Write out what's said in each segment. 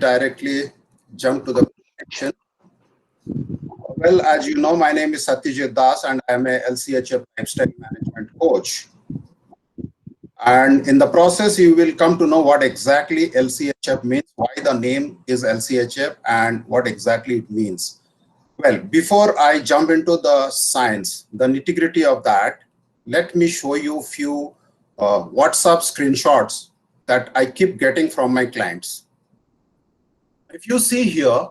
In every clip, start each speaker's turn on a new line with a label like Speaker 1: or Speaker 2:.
Speaker 1: directly jump to the presentation. Well, as you know, my name is Satyajit Das and I am a LCHF lifestyle management coach. And in the process, you will come to know what exactly LCHF means, why the name is LCHF, and what exactly it means. Well, before I jump into the science, the nitty-gritty of that, let me show you a few WhatsApp screenshots that I keep getting from my clients. If you see here,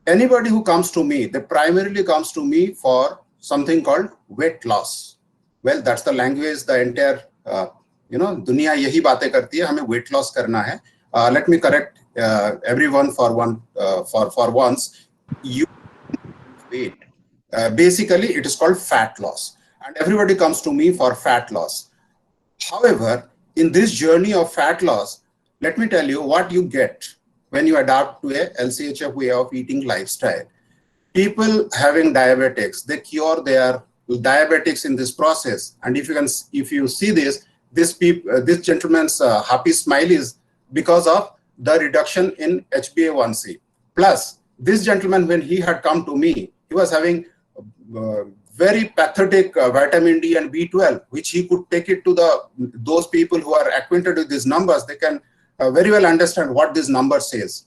Speaker 1: anybody who comes to me, they primarily comes to me for something called weight loss. Well, that's the language, the entire, दुनिया यही बातें करती है, हमें weight loss करना है. Let me correct everyone for once. You weight. Basically, it is called fat loss, and everybody comes to me for fat loss. However, in this journey of fat loss, let me tell you what you get when you adapt to a LCHF way of eating lifestyle. People having diabetics, they cure their diabetics in this process. And if you see this gentleman's happy smile is because of the reduction in HbA1c. Plus, this gentleman, when he had come to me, he was having very pathetic vitamin D and B12, which he could take it to those people who are acquainted with these numbers. They can very well understand what this number says.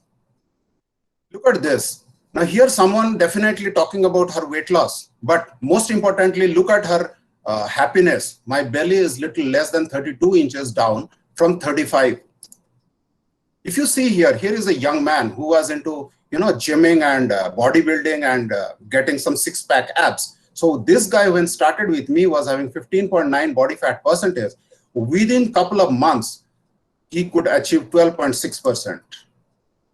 Speaker 1: Look at this. Now here someone definitely talking about her weight loss, but most importantly, look at her happiness. My belly is little less than 32 inches down from 35. If you see here is a young man who was into gymming and bodybuilding and getting some six-pack abs. So this guy, when started with me, was having 15.9 body fat percentage. Within couple of months, he could achieve 12.6%.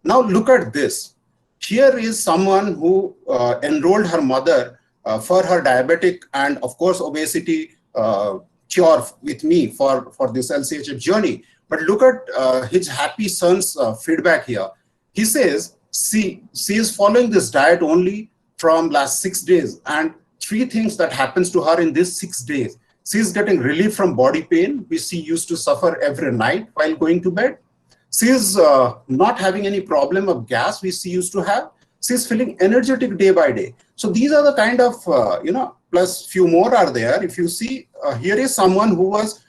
Speaker 1: Now look at this. Here is someone who enrolled her mother for her diabetic and of course obesity cure with me for this LCHF journey. But look at his happy son's feedback here. He says she is following this diet only from last 6 days, and 3 things that happens to her in these 6 days. She is getting relief from body pain, which she used to suffer every night while going to bed. She is not having any problem of gas, which she used to have. She is feeling energetic day by day. So these are the kind of, plus few more are there. If you see, here is someone who was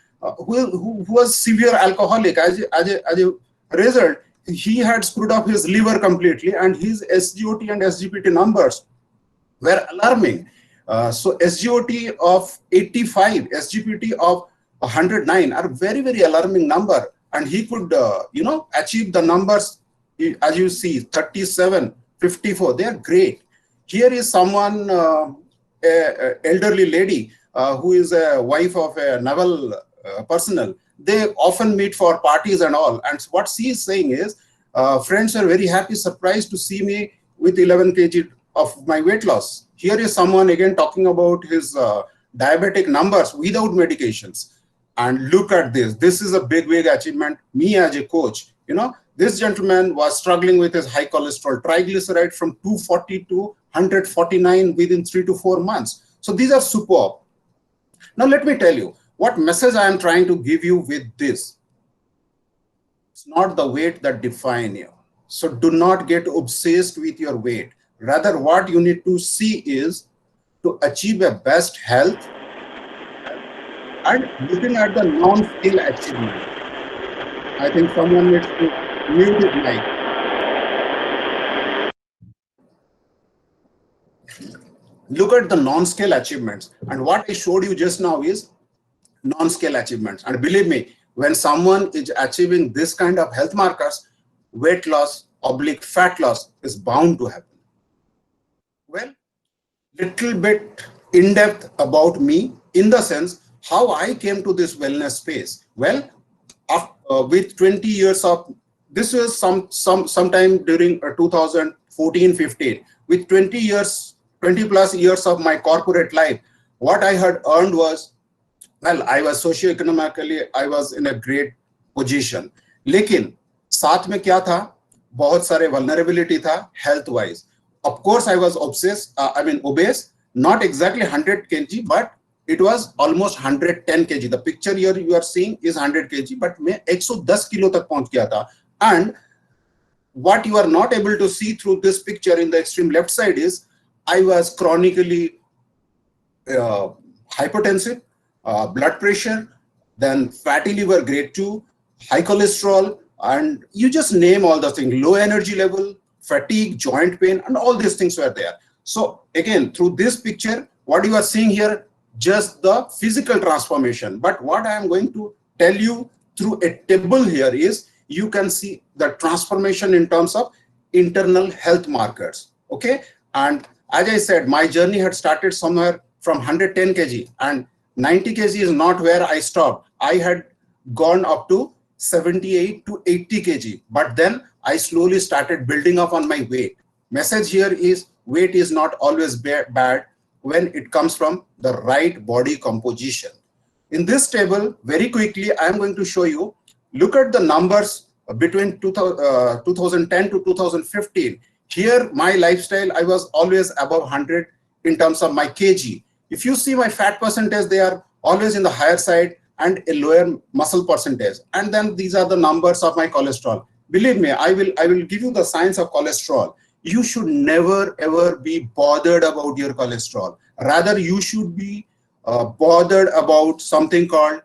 Speaker 1: severe alcoholic. As a result, he had screwed up his liver completely, and his SGOT and SGPT numbers were alarming. So SGOT of 85, SGPT of 109 are very, very alarming number. And he could, achieve the numbers, as you see, 37, 54, they are great. Here is someone, elderly lady, who is a wife of a naval personnel. They often meet for parties and all. And what she is saying is, friends are very happy, surprised to see me with 11 kg of my weight loss. Here is someone again talking about his diabetic numbers without medications. And look at this. This is a big achievement. Me as a coach, this gentleman was struggling with his high cholesterol, triglyceride from 240 to 149 within 3 to 4 months. So these are superb. Now let me tell you what message I am trying to give you with this. It's not the weight that defines you. So do not get obsessed with your weight. Rather, what you need to see is to achieve a best health and looking at the non-skill achievement. I think someone needs to mute his mic. Look at the non-scale achievements. And what I showed you just now is non-scale achievements. And believe me, when someone is achieving this kind of health markers, weight loss / fat loss is bound to happen. Well, little bit in depth about me, in the sense how I came to this wellness space. Well, with 20 years of, this was sometime during 2014-15, with 20 plus years of my corporate life, what I had earned was, well, I was socioeconomically, I was in a great position. लेकिन साथ में क्या था, बहुत सारे vulnerability था health wise. Of course, I was obese, not exactly 100 kg, but it was almost 110 kg. The picture here you are seeing is 100 kg, but मैं 110 kilo तक पहुंच गया था. And what you are not able to see through this picture in the extreme left side is I was chronically hypertensive, blood pressure, then fatty liver grade 2, high cholesterol, and you just name all the things, low energy level, fatigue, joint pain, and all these things were there. So again, through this picture, what you are seeing here, just the physical transformation. But what I am going to tell you through a table here is you can see the transformation in terms of internal health markers. Okay. And as I said, my journey had started somewhere from 110 kg, and 90 kg is not where I stopped. I had gone up to 78 to 80 kg, but then I slowly started building up on my weight. Message here is weight is not always bad when it comes from the right body composition. In this table, very quickly, I am going to show you, look at the numbers between 2010 to 2015. Here, my lifestyle, I was always above 100 in terms of my kg. If you see my fat percentage, they are always in the higher side and a lower muscle percentage. And then these are the numbers of my cholesterol. Believe me, I will give you the science of cholesterol. You should never ever be bothered about your cholesterol. Rather, you should be bothered about something called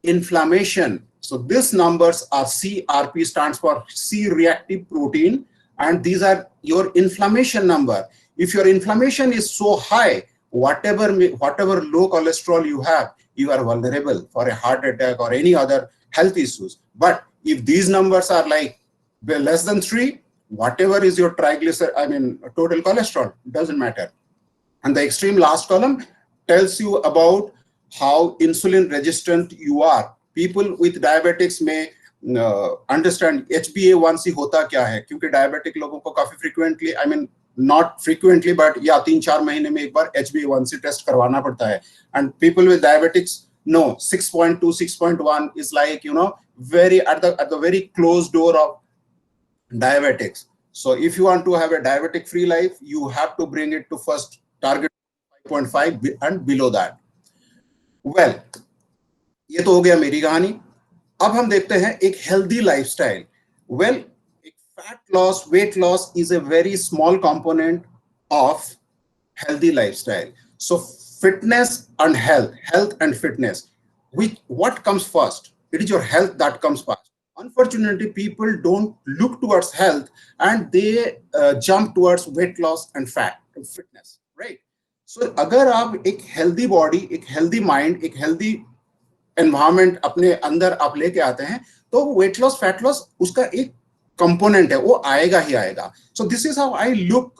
Speaker 1: inflammation. So these numbers are CRP, stands for C-reactive protein, and these are your inflammation number. If your inflammation is so high, whatever low cholesterol you have, you are vulnerable for a heart attack or any other health issues. But if these numbers are like less than 3, whatever is your total cholesterol, doesn't matter. And the extreme last column tells you about how insulin resistant you are. People with diabetics may understand HbA1c होता क्या है, क्योंकि diabetic लोगों को काफी frequently, not frequently, but yeah, 3-4 महीने में एक बार HbA1c test करवाना पड़ता है. And people with diabetics know 6.2, 6.1 is like, very at the very closed door of diabetics. So if you want to have a diabetic free life, you have to bring it to first target 5.5 and below that. Well, ये तो हो गया मेरी कहानी. अब हम देखते हैं एक healthy lifestyle. Well, fat loss, weight loss is a very small component of healthy lifestyle. So fitness and health and fitness, what comes first? It is your health that comes first. Unfortunately, people don't look towards health and they jump towards weight loss and fitness, right? So अगर आप एक healthy body, एक healthy mind, एक healthy environment अपने अंदर आप लेके आते हैं, तो weight loss, fat loss उसका एक component है, वो आएगा ही आएगा. So this is how I look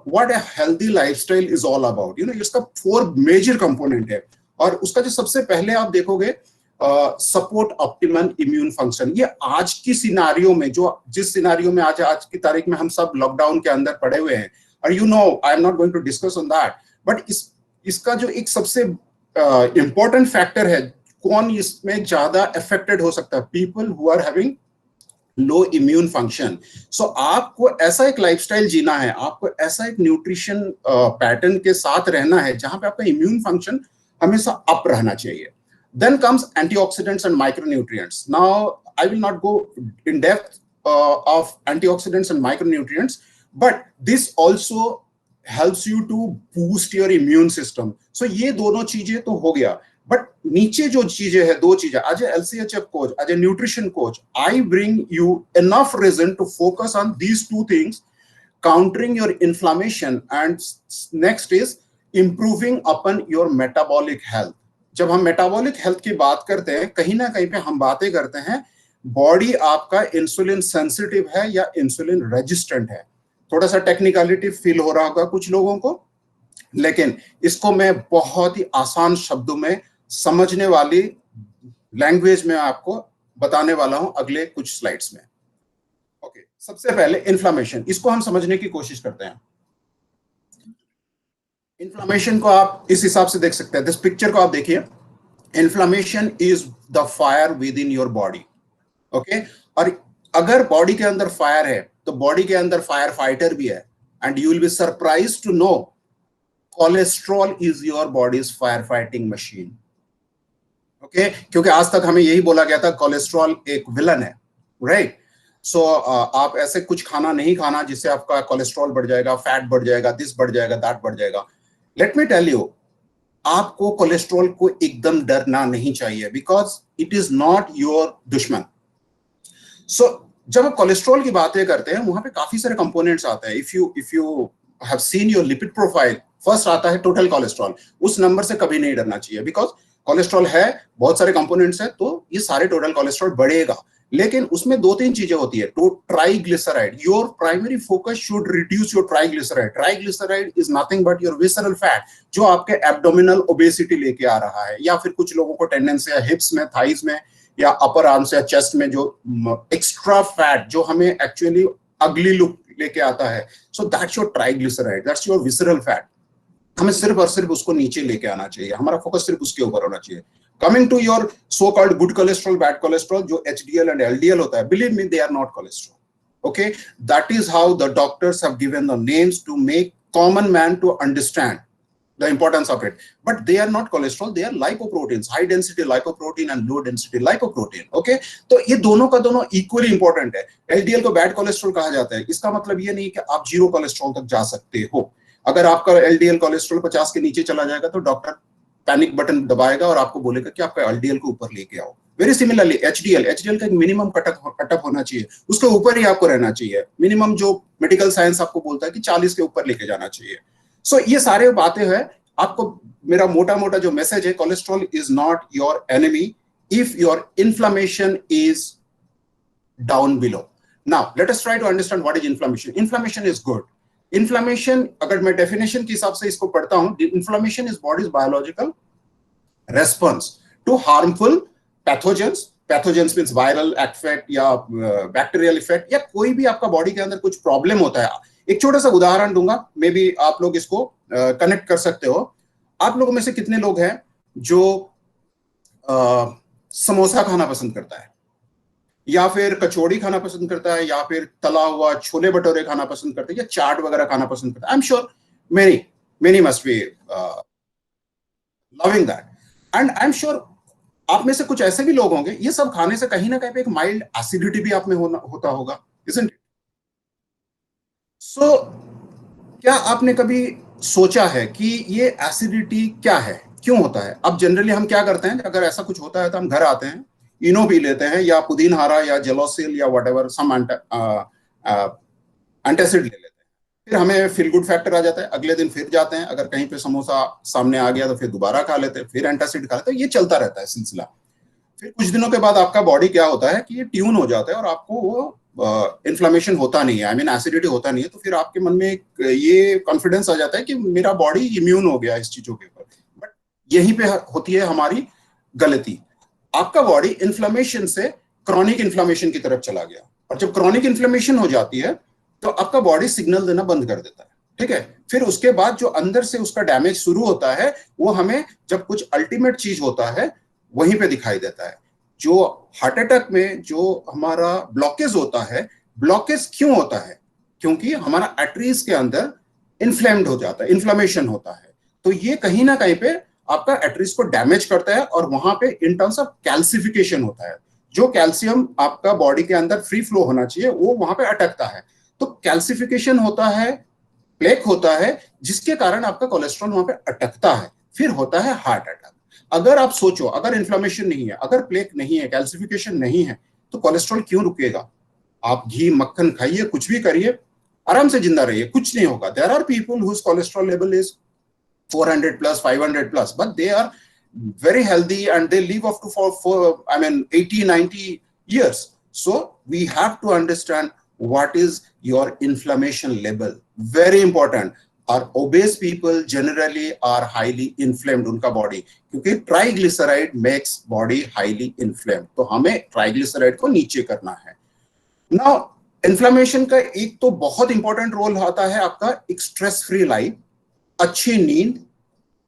Speaker 1: what a healthy lifestyle is all about. इसका 4 major component है, और उसका जो सबसे पहले आप देखोगे सपोर्ट ऑप्टिमल इम्यून फंक्शन. ये आज की सिनारियो में, जिस सिनारियो में आज की तारीख में हम सब लॉकडाउन के अंदर पड़े हुए हैं, और I am not going to discuss on that, but इसका जो एक सबसे इंपॉर्टेंट फैक्टर है, कौन इसमें ज्यादा अफेक्टेड हो सकता है, people who are having low immune function. So आपको ऐसा एक लाइफस्टाइल जीना है, आपको ऐसा एक न्यूट्रिशन पैटर्न के साथ रहना है जहां पे आपका इम्यून फंक्शन हमेशा अप रहना चाहिए. Then comes antioxidants and micronutrients. Now, I will not go in depth of antioxidants and micronutrients, but this also helps you to boost your immune system. So ये दोनों चीजें तो हो गया, but नीचे जो चीजें है, 2 चीजें. As a LCHF coach, as a nutrition coach, I bring you enough reason to focus on these 2 things, countering your inflammation, and next is improving upon your metabolic health. जब हम मेटाबॉलिक हेल्थ की बात करते हैं, कहीं ना कहीं पे हम बातें करते हैं बॉडी आपका इंसुलिन सेंसिटिव है या इंसुलिन रेजिस्टेंट है. थोड़ा सा टेक्निकलिटी फील हो रहा होगा कुछ लोगों को, लेकिन इसको मैं बहुत ही आसान शब्दों में समझने वाली लैंग्वेज में आपको बताने वाला हूं अगले कुछ स्लाइड्स में. ओके, सबसे पहले इन्फ्लेमेशन, इसको हम समझने की कोशिश करते हैं. इन्फ्लेमेशन को आप इस हिसाब से देख सकते हैं. दिस पिक्चर को आप देखिए. Inflammation is the fire with in your body. Okay, और अगर बॉडी के अंदर फायर है तो बॉडी के अंदर फायर फाइटर भी है. And you will be surprised to know cholesterol is your body's fire fighting machine. Okay, क्योंकि आज तक हमें यही बोला गया था कोलेस्ट्रॉल एक विलन है, राइट? सो आप ऐसे कुछ खाना नहीं खाना जिससे आपका कोलेस्ट्रॉल बढ़ जाएगा, फैट बढ़ जाएगा, दिस बढ़ जाएगा, दैट बढ़ जाएगा। लेट मी टेल यू, आपको कोलेस्ट्रॉल को एकदम डरना नहीं चाहिए, because it is not your दुश्मन। सो जब आप कोलेस्ट्रॉल की बातें करते हैं, वहां पे काफी सारे कंपोनेंट्स आते हैं। If you have seen your lipid profile, first आता है टोटल कोलेस्ट्रॉल। उस नंबर से कभी नहीं डरना चाहिए, बिकॉज कोलेस्ट्रॉल है, बहुत सारे कंपोनेंट्स है, तो ये सारे टोटल कोलेस्ट्रॉल बढ़ेगा। लेकिन उसमें दो तीन चीजें होती है। तो triglyceride, your primary focus should reduce your triglyceride. Triglyceride is nothing but your visceral fat, जो आपके एब्डोमिनल ओबेसिटी लेके आ रहा है, या फिर कुछ लोगों को टेंडेंसी है हिप्स में, थाइज में, या अपर आर्म्स या चेस्ट में, जो एक्स्ट्रा फैट जो हमें एक्चुअली अगली लुक लेके आता है। So that's your triglyceride, that's your visceral fat. हमें सिर्फ और सिर्फ उसको नीचे लेके आना चाहिए, हमारा फोकस सिर्फ उसके ऊपर होना चाहिए। Coming to your so called good cholesterol, bad cholesterol, जो एचडीएल एंड एलडीएल होता है, believe me, they are not cholesterol. Okay, that is how the doctors have given the names to make common man to understand the importance of it, but they are not cholesterol, they are lipoproteins, high density lipoprotein and low density lipoprotein. Okay, तो ये दोनों का दोनों equally important है। LDL को bad cholesterol कहा जाता है, इसका मतलब ये नहीं कि आप जीरो कोलेस्ट्रॉल तक जा सकते हो। अगर आपका एलडीएल कोलेस्ट्रॉल 50 के नीचे चला जाएगा तो डॉक्टर पैनिक बटन दबाएगा और आपको बोलेगा कि आपका एलडीएल को ऊपर लेके आओ। वेरी सिमिलरली एचडीएल का एक मिनिमम कटअप होना चाहिए, उसके ऊपर ही आपको रहना चाहिए। मिनिमम जो मेडिकल साइंस आपको बोलता है कि 40 के ऊपर लेके जाना चाहिए। सो ये सारे बातें हैं। आपको मेरा मोटा मोटा जो मैसेज है, cholesterol is not your enemy if your inflammation is down below. Now let us try to understand what is inflammation. Inflammation is good. Inflammation, अगर मैं डेफिनेशन के हिसाब से इसको पढ़ता हूं, inflammation is body's biological response to harmful pathogens. Pathogens means viral effect या bacterial effect, या कोई भी आपका बॉडी के अंदर कुछ प्रॉब्लम होता है। एक छोटा सा उदाहरण दूंगा, मे बी आप लोग इसको कनेक्ट कर सकते हो। आप लोगों में से कितने लोग हैं जो समोसा खाना पसंद करता है, या फिर कचौड़ी खाना पसंद करता है, या फिर तला हुआ छोले भटूरे खाना पसंद करता है, या चाट वगैरह खाना पसंद करता है? I am sure many must be loving that, and I am sure आप में से कुछ ऐसे भी लोग होंगे, ये सब खाने से कहीं ना कहीं पे एक माइल्ड एसिडिटी भी आप में होता होगा, isn't it? सो क्या आपने कभी सोचा है कि ये एसिडिटी क्या है, क्यों होता है? अब जनरली हम क्या करते हैं, अगर ऐसा कुछ होता है तो हम घर आते हैं, इनो पी लेते हैं, या पुदीनहारा या जेलोसिल या व्हाटएवर सम एंटासिड ले लेते हैं। फिर हमें फील गुड फैक्टर आ जाता है, अगले दिन फिर जाते हैं, अगर कहीं पे समोसा सामने आ गया तो फिर दोबारा खा लेते हैं, फिर एंटासिड खा लेते हैं। ये चलता रहता है सिलसिला। फिर कुछ दिनों के बाद आपका बॉडी क्या होता है कि ये ट्यून हो जाता है और आपको वो इन्फ्लेमेशन होता नहीं है, आई मीन एसिडिटी होता नहीं है। तो फिर आपके मन में ये कॉन्फिडेंस आ जाता है कि मेरा बॉडी इम्यून हो गया इस चीजों के ऊपर। बट यहीं पे होती है हमारी गलती। आपका बॉडी इन्फ्लेमेशन से क्रॉनिक इन्फ्लेमेशन की तरफ चला गया, और जब क्रॉनिक इन्फ्लेमेशन हो जाती है तो आपका बॉडी सिग्नल देना बंद कर देता है। ठीक है, फिर उसके बाद जो अंदर से उसका डैमेज शुरू होता है, वो हमें जब कुछ अल्टीमेट चीज होता है वहीं पे दिखाई देता है। जो हार्ट अटैक में जो हमारा ब्लॉकेज होता है, ब्लॉकेज क्यों होता है? क्योंकि हमारा आर्टरीज के अंदर इन्फ्लेम्ड हो जाता है, इन्फ्लेमेशन होता है। तो ये कहीं ना कहीं पे आपका आर्टरीज को डैमेज करता है, और वहां पे इन टर्म्स ऑफ कैल्सिफिकेशन होता है। जो कैल्शियम आपका बॉडी के अंदर फ्री फ्लो होना चाहिए, वो वहां पे अटकता है। तो कैल्सिफिकेशन होता है, प्लेक होता है, जिसके कारण आपका कोलेस्ट्रॉल वहां पे अटकता है, फिर होता है हार्ट अटैक। अगर आप सोचो, अगर इन्फ्लेमेशन नहीं है, अगर प्लेक नहीं है, कैल्सिफिकेशन नहीं है, तो कोलेस्ट्रॉल क्यों रुकेगा? आप घी मक्खन खाइए, कुछ भी करिए, आराम से जिंदा रहिए, कुछ नहीं होगा। There are people whose cholesterol level is 400 plus, 500 plus, but they are very healthy and they live up to for I mean 80, 90 years. So we have to understand what is your inflammation level. Very important. Our obese people generally are highly inflamed उनका body, क्योंकि triglyceride makes body highly inflamed. तो हमें triglyceride को नीचे करना है। Now inflammation का एक तो बहुत इंपॉर्टेंट रोल आता है आपका एक स्ट्रेस फ्री लाइफ, अच्छी नींद,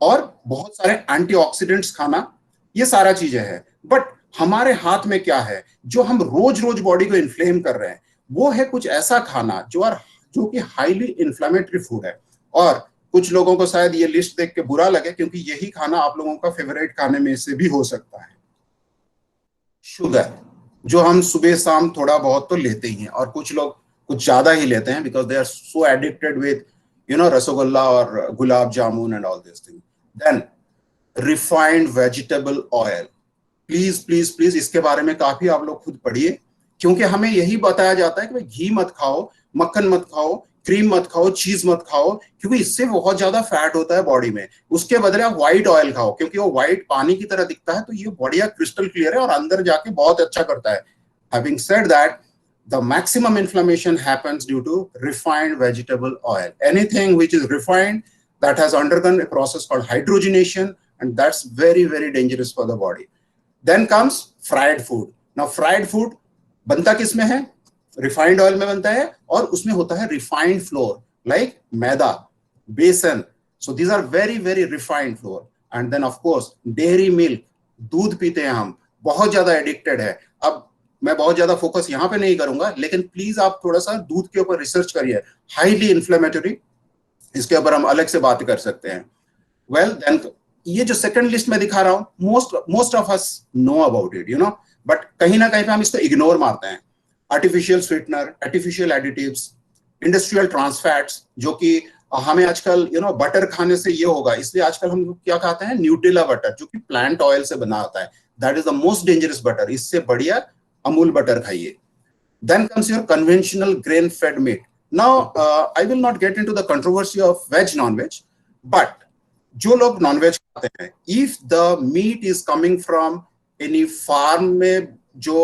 Speaker 1: और बहुत सारे एंटीऑक्सीडेंट्स खाना। ये सारा चीजें हैं। बट हमारे हाथ में क्या है जो हम रोज रोज बॉडी को इन्फ्लेम कर रहे हैं? वो है कुछ ऐसा खाना जो कि हाईली इन्फ्लेमेटरी फूड है। और कुछ लोगों को शायद ये लिस्ट देख के बुरा लगे, क्योंकि यही खाना आप लोगों का फेवरेट खाने में से भी हो सकता है। शुगर, जो हम सुबह शाम थोड़ा बहुत तो लेते ही हैं, और कुछ लोग कुछ ज्यादा ही लेते हैं because they are so addicted with rasgulla और gulab jamun and all this thing. Then refined vegetable oil, please please please इसके बारे में काफी आप लोग खुद पढ़िए, क्योंकि हमें यही बताया जाता है कि भाई घी मत खाओ, मक्खन मत खाओ, क्रीम मत खाओ, चीज मत खाओ, क्योंकि इससे बहुत ज्यादा फैट होता है बॉडी में. उसके बदले आप व्हाइट ऑयल खाओ, क्योंकि वो व्हाइट पानी की तरह दिखता है, तो ये बढ़िया क्रिस्टल क्लियर है और अंदर जाके बहुत अच्छा करता है. Having said that, the maximum inflammation happens due to refined vegetable oil. Anything which is refined, that has undergone a process called hydrogenation, and that's very very dangerous for the body. Then comes fried food. Now fried food बनता किसमें है? Refined oil में बनता है, और उसमें होता है refined floor, like maida, besan. So these are very very refined flour. And then of course dairy milk, दूध पीते हैं हम, बहुत ज्यादा एडिक्टेड है. अब मैं बहुत ज्यादा फोकस यहाँ पे नहीं करूंगा, लेकिन प्लीज आप थोड़ा सा दूध के ऊपर रिसर्च करिए, हाईली इन्फ्लेमेटरी, इसके ऊपर हम अलग से बात कर सकते हैं. वेल देन ये जो सेकंड लिस्ट में दिखा रहा हूं, most of us know about it, but कहीं ना कहीं पे हम इसको इग्नोर मारते हैं. Artificial sweetener, artificial additives, industrial trans fats, जो कि हमें आजकल बटर खाने से ये होगा, इसलिए आजकल हम क्या खाते हैं, न्यूट्रिला बटर, जो कि प्लांट ऑयल से बना होता है. That is the most dangerous butter. इससे बढ़िया अमूल बटर खाइए. Then comes your conventional grain-fed meat. Now, I will not get into the controversy of veg, non-veg, but जो लोग non-veg खाते हैं, if the meat is coming from any farm में जो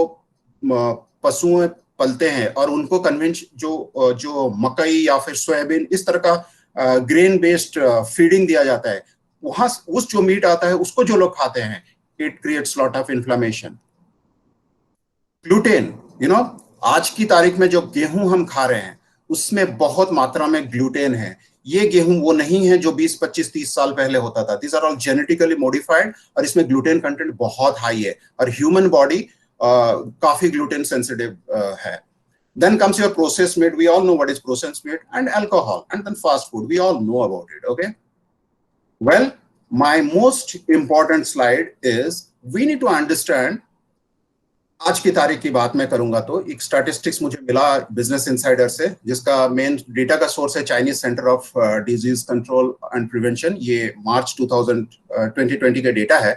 Speaker 1: पशुएं पलते हैं और उनको जो मकई या फिर सोयाबीन इस तरह का ग्रेन बेस्ड फीडिंग दिया जाता है, वहां उस जो मीट आता है उसको जो लोग खाते हैं, it creates lot of inflammation. Gluten, आज की तारीख में जो गेहूं हम खा रहे हैं उसमें बहुत मात्रा में ग्लूटेन है. ये गेहूं वो नहीं है जो 20, 25, 30 साल पहले होता था. This are all genetically modified, और इसमें ग्लूटेन कंटेंट बहुत हाई है, और ह्यूमन बॉडी काफी ग्लूटेन सेंसिटिव है. Then comes your processed meat. We all know what is processed meat, and alcohol, and then fast food. We all know about it. Okay. Well, my most important slide is we need to understand. आज की तारीख की बात मैं करूंगा तो एक statistics मुझे मिला बिजनेस इनसाइडर से, जिसका मेन डेटा का सोर्स है Chinese centre of disease control and prevention. ये मार्च 2020 का डेटा है.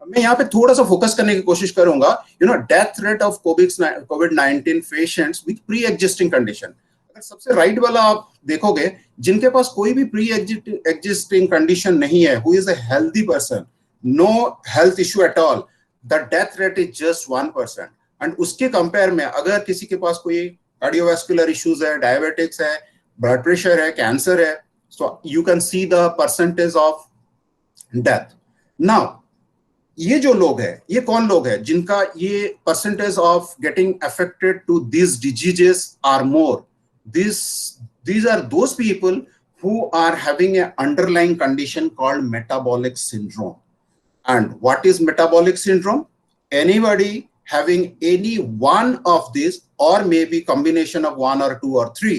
Speaker 1: मैं यहाँ पे थोड़ा सा फोकस करने की कोशिश करूंगा. Death rate of covid patients with pre existing condition. अगर सबसे राइट वाला आप देखोगे, जिनके पास कोई भी प्री एग्जिस्टिंग कंडीशन नहीं है, who is a healthy person, no health issue at all, the death rate is just 1%. and उसके कंपेयर में अगर किसी के पास कोई कार्डियोवास्कुलर इश्यूज है, डायबिटिक्स है, ब्लड प्रेशर है, कैंसर है, so you can see the percentage of death. now ये जो लोग हैं, ये कौन लोग हैं जिनका ये percentage of getting affected to these diseases are more? These are those people who are having an underlying condition called metabolic syndrome. And what is metabolic syndrome? Anybody having any one of these, or maybe combination of one or two or three.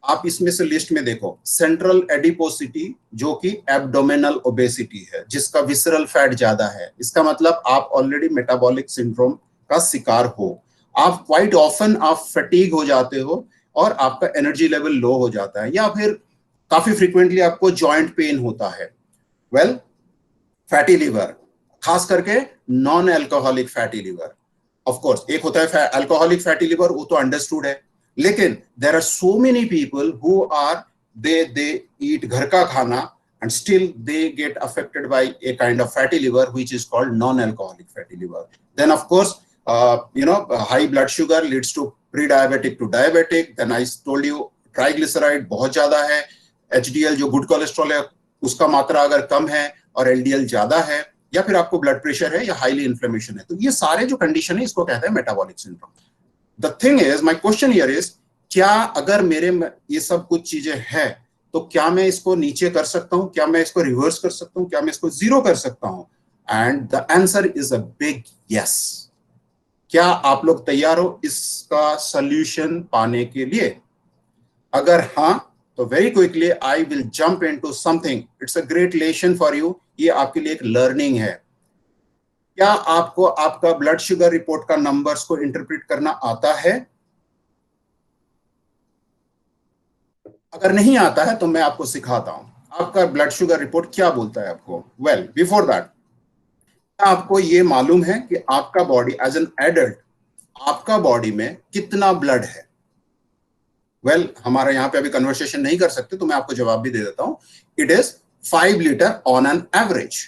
Speaker 1: आप इसमें से list में देखो, central एडिपोसिटी, जो कि abdominal obesity है, जिसका visceral fat ज्यादा है. इसका मतलब आप ऑलरेडी मेटाबॉलिक सिंड्रोम का शिकार हो. आप क्वाइट ऑफन आप फटीग हो जाते हो, और आपका एनर्जी लेवल लो हो जाता है, या फिर काफी फ्रीक्वेंटली आपको जॉइंट पेन होता है. वेल, फैटी लीवर, खास करके non alcoholic fatty liver. Of course एक होता है अल्कोहलिक फैटी लीवर, वो तो अंडरस्टूड है, लेकिन there are so many people who are they eat घर का खाना and still they get affected by a kind of fatty liver which is called non-alcoholic fatty liver. Then of course high blood sugar leads to pre-diabetic to diabetic. Then I told you triglyceride बहुत ज्यादा है, HDL जो good cholesterol है उसका मात्रा अगर कम है, और LDL ज्यादा है, या फिर आपको ब्लड प्रेशर है, या हाईली इन्फ्लेमेशन है, तो ये सारे जो कंडीशन है इसको कहते हैं metabolic syndrome. The thing is, my question here is, क्या अगर मेरे में ये सब कुछ चीजें हैं, तो क्या मैं इसको नीचे कर सकता हूं? क्या मैं इसको रिवर्स कर सकता हूं? क्या मैं इसको जीरो कर सकता हूं? And the answer is a big yes. क्या आप लोग तैयार हो इसका सोल्यूशन पाने के लिए? अगर हाँ, तो very quickly I will jump into something. It's a great lesson for you. ये आपके लिए एक लर्निंग है. क्या आपको आपका ब्लड शुगर रिपोर्ट का नंबर्स को इंटरप्रेट करना आता है? अगर नहीं आता है तो मैं आपको सिखाता हूं। आपका ब्लड शुगर रिपोर्ट क्या बोलता है आपको? वेल, बिफोर दैट, आपको ये मालूम है कि आपका बॉडी एज एन एडल्ट, आपका बॉडी में कितना ब्लड है? वेल, हमारा यहाँ पे अभी कन्वर्सेशन नहीं कर सकते, तो मैं आपको जवाब भी दे देता हूं। It is 5 litre on an average.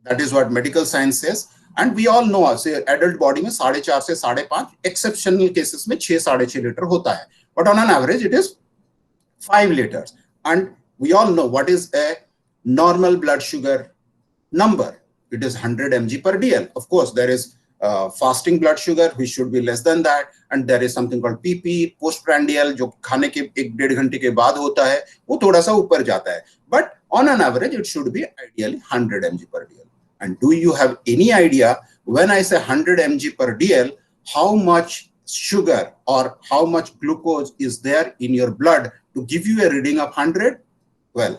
Speaker 1: That is what medical science says, and we all know से एडल्ट बॉडी में 4.5 से 5.5, एक्सेप्शनल केसेस में 6, 6.5 लीटर होता है, but on an average it is 5 liters. And we all know what is a normal blood sugar number. It is 100 mg per dl. Of course, there is fasting blood sugar, which should be less than that. And there is something called PP, postprandial, जो खाने के 1-1.5 घंटे के बाद होता है, वो थोड़ा सा ऊपर जाता है. But on an average, it should be ideally 100 mg per dl. And do you have any idea, when I say 100 mg per dl, how much sugar or how much glucose is there in your blood to give you a reading of 100? Well,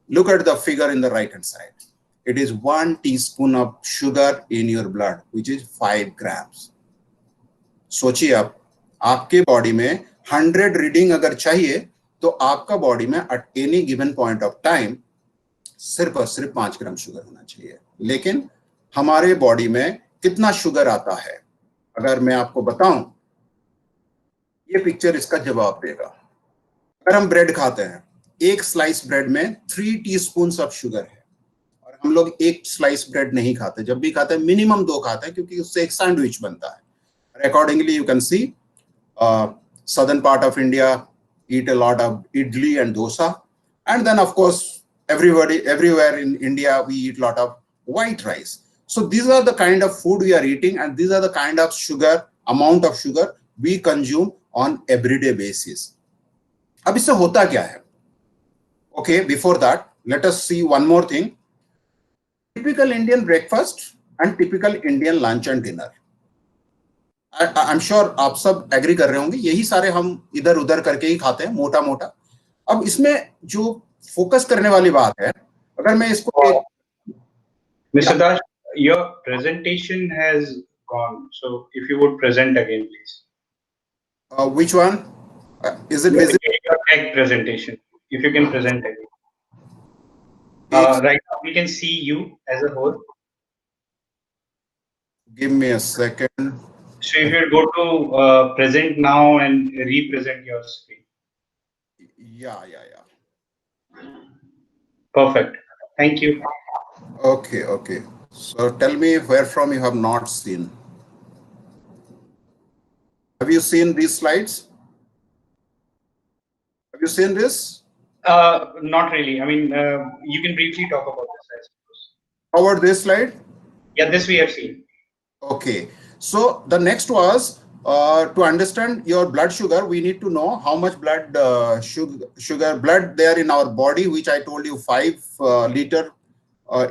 Speaker 1: look at the figure in the right hand side. It is 1 teaspoon of sugar in your blood, which is 5 grams. सोचिए अब, आपके body में 100 reading अगर चाहिए तो आपका body में at any given point of time सिर्फ और सिर्फ 5 ग्राम शुगर होना चाहिए. लेकिन हमारे बॉडी में कितना शुगर आता है? अगर मैं आपको बताऊं, ये पिक्चर इसका जवाब देगा. अगर हम ब्रेड खाते हैं, एक स्लाइस ब्रेड में 3 टीस्पून ऑफ शुगर है, और हम लोग एक स्लाइस ब्रेड नहीं खाते. जब भी खाते हैं मिनिमम 2 खाते हैं, क्योंकि उससे एक सैंडविच बनता है. Accordingly you can see southern part of India eat a lot of idli and dosa, and then of course everywhere in India we eat a lot of white rice. So these are the kind of food we are eating, and these are the kind of amount of sugar we consume on everyday basis. अब इससे होता क्या है? Okay, before that, let us see one more thing. Typical Indian breakfast and typical Indian lunch and dinner. I'm sure आप सब agree कर रहे होंगे, यही सारे हम इधर उधर करके ही खाते हैं, मोटा मोटा. अब इसमें जो फोकस करने वाली बात है, अगर मैं इसको
Speaker 2: Mr. Das, your presentation has gone, so if you would present again, please.
Speaker 1: Which one? Is it visible?
Speaker 2: Your tech presentation, if you can present again. Right now we can see you as a whole.
Speaker 1: Give me a second.
Speaker 2: So if you go to present now and represent your screen.
Speaker 1: Yeah.
Speaker 2: Perfect. Thank you.
Speaker 1: Okay. So tell me where from you have not seen. Have you seen these slides? Have you seen this?
Speaker 2: Not really. I mean, you can briefly talk about this, I suppose.
Speaker 1: How about this slide?
Speaker 2: Yeah, this we have seen.
Speaker 1: Okay. So the next was to understand your blood sugar, we need to know how much blood blood there in our body, which I told you 5 liter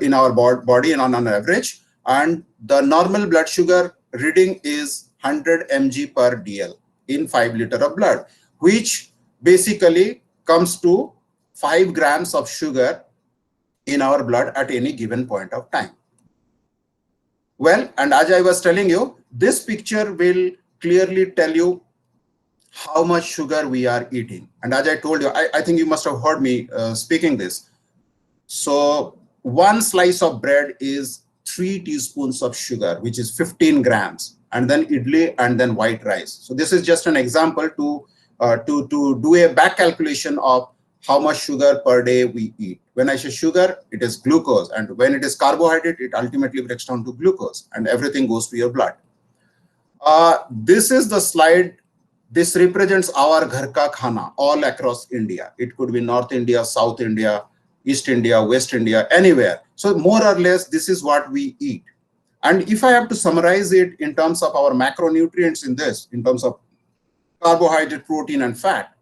Speaker 1: in our body and on an average. And the normal blood sugar reading is 100 mg per dl in 5 liter of blood, which basically comes to 5 grams of sugar in our blood at any given point of time. Well, and as I was telling you, this picture will clearly tell you how much sugar we are eating. And as I told you, I think you must have heard me speaking this. So 1 slice of bread is 3 teaspoons of sugar, which is 15 grams, and then idli and then white rice. So this is just an example to do a back calculation of how much sugar per day we eat. When I say sugar, it is glucose, and when it is carbohydrate, it ultimately breaks down to glucose, and everything goes to your blood. This is the slide. This represents our ghar ka khana all across India. It could be North India, South India, East India, West India, anywhere. So more or less, this is what we eat. And if I have to summarize it in terms of our macronutrients in this, in terms of carbohydrate, protein, and fat,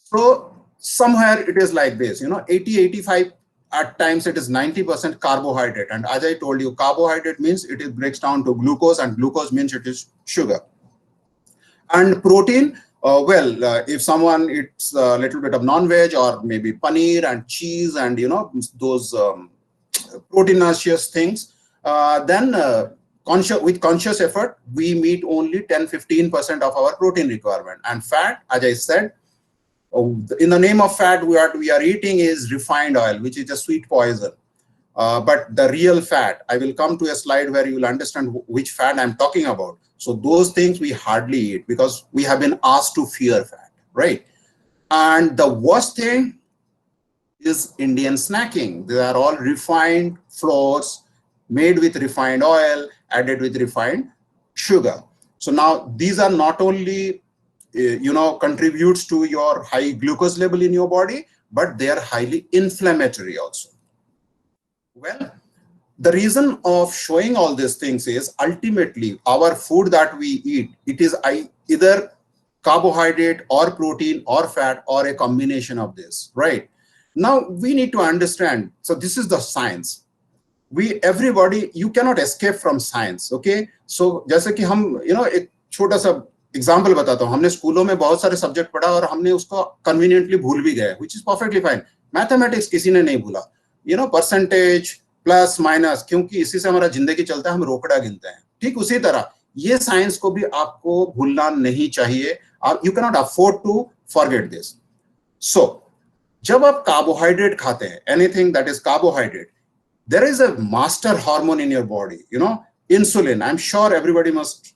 Speaker 1: so somewhere it is like this, 80, 85, at times it is 90% carbohydrate. And as I told you, carbohydrate means it breaks down to glucose, and glucose means it is sugar. And protein, if someone eats a little bit of non-veg or maybe paneer and cheese and those proteinous things, then with conscious effort, we meet only 10-15% of our protein requirement. And fat, as I said, in the name of fat, what we are eating is refined oil, which is a sweet poison. But the real fat, I will come to a slide where you will understand which fat I'm talking about. So those things we hardly eat because we have been asked to fear fat, right? And the worst thing is Indian snacking. They are all refined flours made with refined oil, added with refined sugar. So now these are not only, contributes to your high glucose level in your body, but they are highly inflammatory also. Well, the reason of showing all these things is ultimately our food that we eat, it is either carbohydrate or protein or fat or a combination of this, right? Now we need to understand. So this is the science. Everybody, you cannot escape from science, okay? So जैसे कि हम, एक छोटा सा example बताता हूँ. हमने स्कूलों में बहुत सारे सब्जेक्ट पढ़ा और हमने उसको कन्वीनियंटली भूल भी गए, which is perfectly fine. Mathematics किसी ने नहीं भूला, परसेंटेज प्लस माइनस, क्योंकि इसी से हमारा जिंदगी चलता है, हम रोकड़ा गिनते हैं. ठीक उसी तरह ये साइंस को भी आपको भूलना नहीं चाहिए. You can not afford to forget this. So जब आप कार्बोहाइड्रेट खाते हैं, anything that is carbohydrate, there is a master hormone in your body, insulin. I'm sure everybody must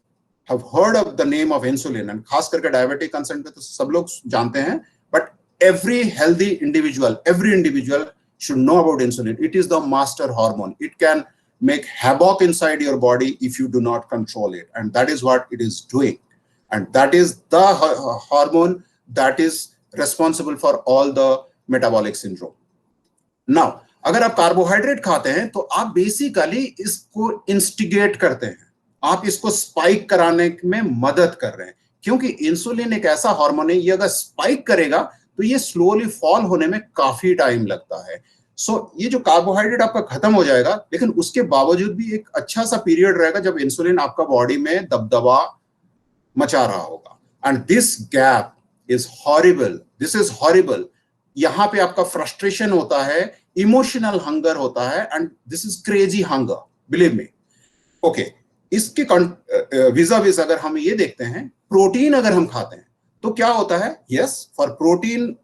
Speaker 1: have heard of the name of insulin, and खास करके diabetic consent पे तो सब लोग जानते हैं. But every healthy individual, should know about insulin. It is the master hormone. It can make havoc inside your body if you do not control it, and that is what it is doing. And that is the hormone that is responsible for all the metabolic syndrome. Now, अगर आप carbohydrate खाते हैं तो आप basically इसको instigate करते हैं, आप इसको स्पाइक कराने में मदद कर रहे हैं, क्योंकि इंसुलिन एक ऐसा हार्मोन है, ये अगर स्पाइक करेगा तो ये स्लोली फॉल होने में काफी टाइम लगता है. सो ये जो कार्बोहाइड्रेट आपका खत्म हो जाएगा, लेकिन उसके बावजूद भी एक अच्छा सा पीरियड रहेगा जब इंसुलिन आपका बॉडी में दबदबा मचा रहा होगा. And this gap is horrible. This is horrible. यहाँ पे आपका फ्रस्ट्रेशन होता है, इमोशनल हंगर होता है, and this is crazy hunger, believe me. Okay, इसके विज़ अगर हम ये देखते हैं, प्रोटीन अगर हम खाते हैं तो क्या होता है? Yes, for protein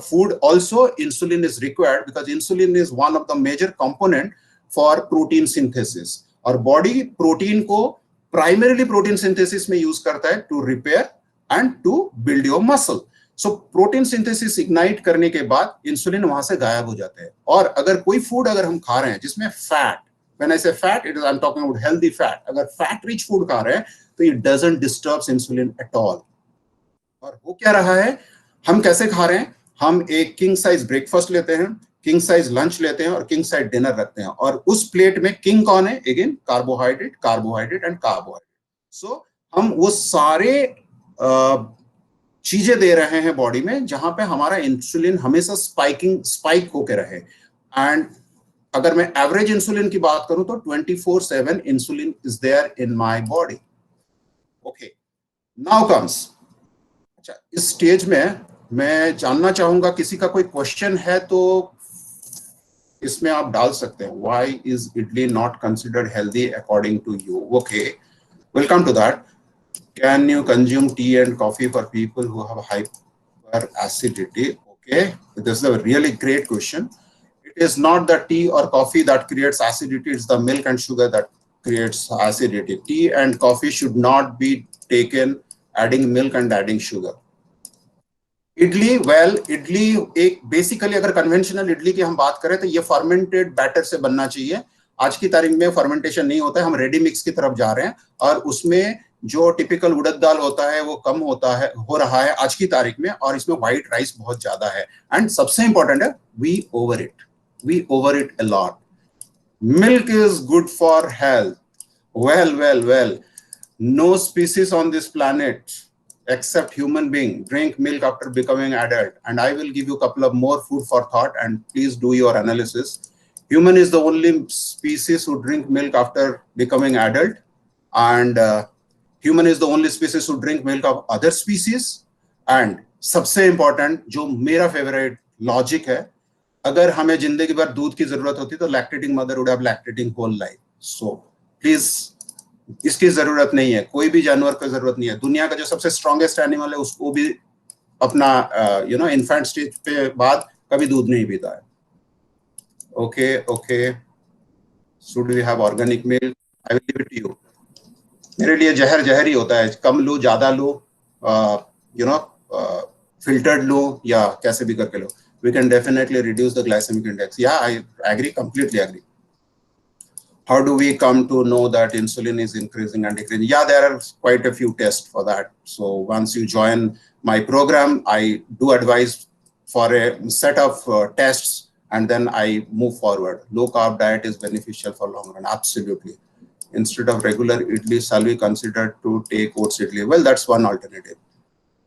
Speaker 1: food also insulin is required, because insulin is one of the major component for protein synthesis. और body protein को primarily protein synthesis में use करता है to repair and to build your muscle. So protein synthesis ignite करने के बाद insulin वहां से गायब हो जाते हैं. और अगर कोई food अगर हम खा रहे हैं जिसमें fat, when I say fat, I'm talking about healthy fat. अगर fat rich food खा रहे हैं तो it doesn't disturb insulin at all. और वो क्या रहा है, हम कैसे खा रहे हैं? हम एक किंग साइज ब्रेकफास्ट लेते हैं, किंग साइज लंच लेते हैं और किंग साइज डिनर रखते हैं. और उस प्लेट में किंग कौन है? Again carbohydrate, carbohydrate and carbohydrate. So हम वो सारे चीजें दे रहे हैं बॉडी में जहां पे हमारा इंसुलिन हमेशा स्पाइक होके रहे. एंड अगर मैं एवरेज इंसुलिन की बात करूं तो 24/7 insulin is there in my body. Okay, now comes, अच्छा, इस स्टेज में मैं जानना चाहूंगा, किसी का कोई क्वेश्चन है तो इसमें आप डाल सकते हैं. Why is idli not considered healthy according to you? Okay, we'll come to that. Can you consume tea and coffee for people who have hyperacidity? Okay, this is a really great question. It is not the tea or coffee that creates acidity, it's the milk and sugar that creates acidity. Tea and coffee should not be taken adding milk and adding sugar. Idli, well, idli एक basically अगर conventional idli की हम बात करें तो ये fermented batter से बनना चाहिए. आज की तारीख में फर्मेंटेशन नहीं होता है, हम रेडी मिक्स की तरफ जा रहे हैं और उसमें जो टिपिकल उड़द दाल होता है वो कम हो रहा है आज की तारीख में, और इसमें व्हाइट राइस बहुत ज्यादा है. एंड सबसे इंपॉर्टेंट है, we overeat a lot. Milk is good for health. Well, no species on this planet except human being drink milk after becoming adult, and I will give you a couple of more food for thought, and please do your analysis. Human is the only species who drink milk after becoming adult, and human is the only species who drink milk of other species. And सबसे important जो मेरा favorite logic है, अगर हमें जिंदगी भर दूध की जरूरत होती तो lactating mother would have lactating whole life. So please इसकी जरूरत नहीं है, कोई भी जानवर की जरूरत नहीं है। दुनिया का जो सबसे स्ट्रॉन्गेस्ट एनिमल है उसको भी अपना इन्फेंट स्टेज पे बाद कभी दूध नहीं पीता है। Okay okay, should we have organic milk? I will give it to you. मेरे लिए जहर जहर ही होता है, कम लो ज्यादा लो, फिल्टर्ड लो या कैसे भी करके लो, we can definitely reduce the glycemic index. Yeah, I agree, completely agree. How do we come to know that insulin is increasing and decreasing? Yeah, there are quite a few tests for that. So once you join my program, I do advise for a set of tests, and then I move forward. Low carb diet is beneficial for long run, absolutely. Instead of regular idli, shall we consider to take oats idli? Well, that's one alternative.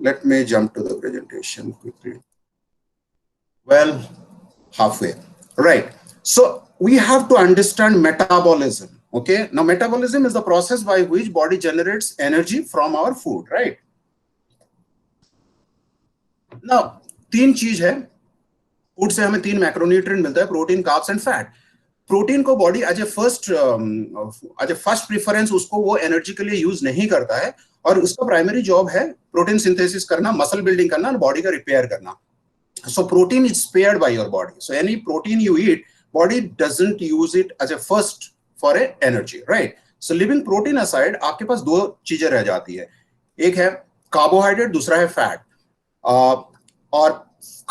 Speaker 1: Let me jump to the presentation quickly. Well, halfway, right? So we have to understand metabolism. Okay, now metabolism is the process by which body generates energy from our food, right? Now तीन चीज है, food से हमें तीन macronutrient मिलता है, protein, carbs and fat. Protein को body as a first preference उसको वो एनर्जी के लिए यूज नहीं करता है, और उसका प्राइमरी जॉब है प्रोटीन सिंथेसिस करना, मसल बिल्डिंग करना और बॉडी का रिपेयर करना। So protein is spared by your body. So any protein you eat, body doesn't use it as a first for a energy, right? So leaving protein aside, आपके पास दो चीजें रह जाती है, एक है कार्बोहाइड्रेट, दूसरा है फैट। और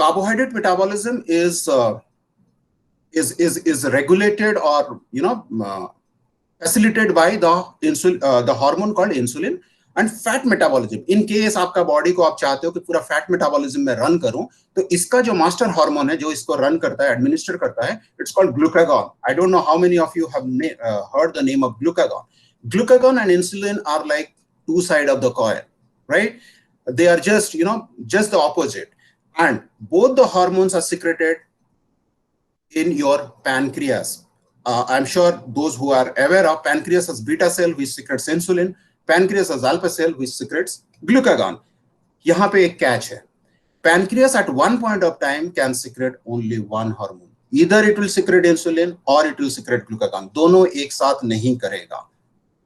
Speaker 1: carbohydrate metabolism is regulated or facilitated by the hormone called insulin, and fat metabolism, in case आपका बॉडी को आप चाहते हो कि पूरा फैट मेटाबॉलिज्म में रन करूं, तो इसका जो मास्टर हार्मोन है जो इसको रन करता है, एडमिनिस्टर करता है, it's called glucagon. I don't know how many of you have heard the name of glucagon. Glucagon and insulin are like two sides of the coin, right? They are just just the opposite, and both the hormones are secreted in your pancreas. I'm sure those who are aware of pancreas as beta cell which secretes insulin, pancreas as alpha cell which secretes glucagon. यहाँ पे एक catch है, pancreas at one point of time can secrete only one hormone. Either it will secrete insulin or it will secrete glucagon. दोनों एक साथ नहीं करेगा।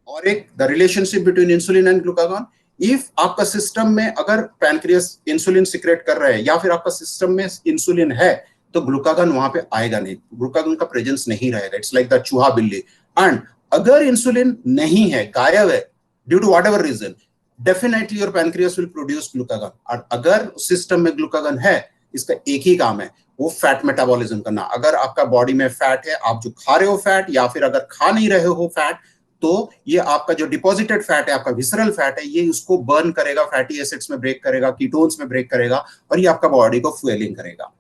Speaker 1: और एक the relationship between insulin and glucagon, if आपका सिस्टम में अगर pancreas इंसुलिन सिक्रेट कर रहा है या फिर आपका सिस्टम में इंसुलिन है, तो ग्लूकागन वहां पे आएगा नहीं, ग्लूकागन का प्रेजेंस नहीं रहेगा। इट्स लाइक द चूहा बिल्ली। एंड अगर इंसुलिन नहीं है, गायब है, due to whatever reason, definitely your pancreas will produce glucagon. और अगर सिस्टम में ग्लूकागन है, इसका एक ही काम है, वो फैट मेटाबॉलिज्म करना। अगर आपका बॉडी में फैट है, आप जो खा रहे हो फैट, या फिर अगर खा नहीं रहे हो फैट, तो ये आपका जो डिपॉजिटेड फैट है, आपका विसरल फैट है, ये उसको बर्न करेगा, फैटी एसिड्स में ब्रेक करेगा, कीटोन्स में ब्रेक करेगा, और ये आपका बॉडी को फ्यूलिंग करेगा।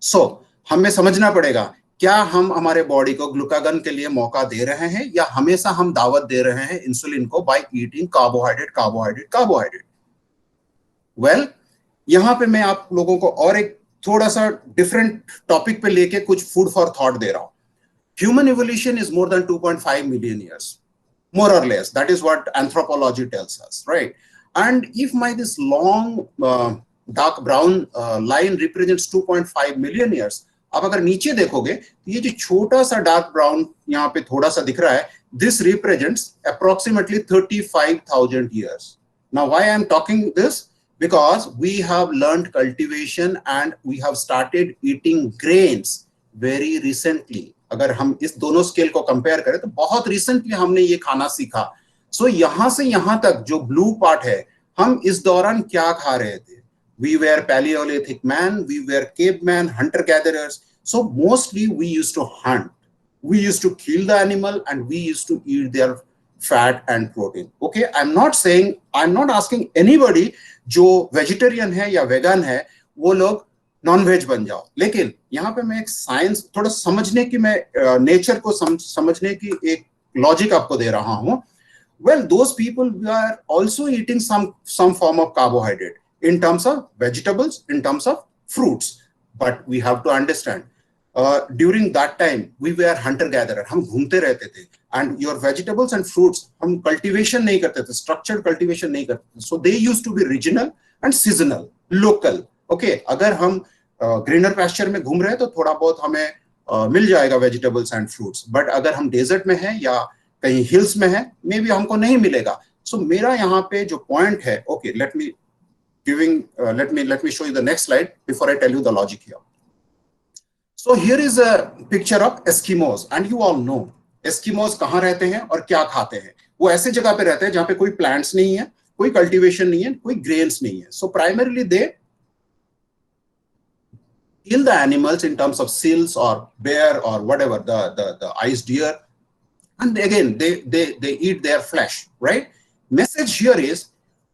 Speaker 1: सो हमें समझना पड़ेगा, क्या हम हमारे बॉडी को ग्लूकागन के लिए मौका दे रहे हैं, या हमेशा हम दावत दे रहे हैं इंसुलिन को by eating carbohydrate carbohydrate carbohydrate. Well, यहां पे मैं आप लोगों को और एक थोड़ा सा डिफरेंट टॉपिक पे लेके कुछ फूड फॉर थॉट दे रहा हूं। Human evolution is more than 2.5 million years, more or less. That is what anthropology tells us, right? And if this long dark brown line represents 2.5 million years, आप अगर नीचे देखोगे तो ये जो छोटा सा डार्क ब्राउन यहाँ पे थोड़ा सा दिख रहा है, this represents approximately 35,000 years. Now, why I am talking this? Because we have learned cultivation and we have started eating grains very recently. अगर हम इस दोनों स्केल को कंपेयर करें तो बहुत रिसेंटली हमने ये खाना सीखा। सो यहां से यहां तक जो ब्लू पार्ट है, हम इस दौरान क्या खा रहे थे? We were Paleolithic man, we were caveman, hunter gatherers. So mostly we used to hunt, we used to kill the animal, and we used to eat their fat and protein. Okay, I'm not asking anybody जो vegetarian है या vegan है वो लोग non veg बन जाओ, लेकिन यहाँ पे मैं एक साइंस थोड़ा समझने की, मैं नेचर को समझने की एक लॉजिक आपको दे रहा हूँ। Well, those people are also eating some form of carbohydrate in terms of vegetables, in terms of fruits, but we have to understand during that time we were hunter gatherer, हम घूमते रहते थे, and your vegetables and fruits हम cultivation नहीं करते थे, structured cultivation नहीं करते थे, so they used to be regional and seasonal, local. Okay, अगर हम ग्रीनर पैस्चर में घूम रहे हैं तो थोड़ा बहुत हमें मिल जाएगा वेजिटेबल्स एंड फ्रूट्स, बट अगर हम डेजर्ट में हैं या कहीं हिल्स में हैं, मे बी हमको नहीं मिलेगा. सो मेरा यहाँ पे जो पॉइंट है, okay, let me show you the next slide before I tell you the logic here. So here is a picture of Eskimos, and you all know Eskimos कहाँ रहते हैं और क्या खाते हैं. वो ऐसे जगह पे रहते हैं जहाँ पे कोई plants नहीं है, कोई cultivation नहीं है, कोई grains नहीं है. So primarily they kill the animals in terms of seals or bear or whatever, the ice deer, and again they eat their flesh, right? Message here is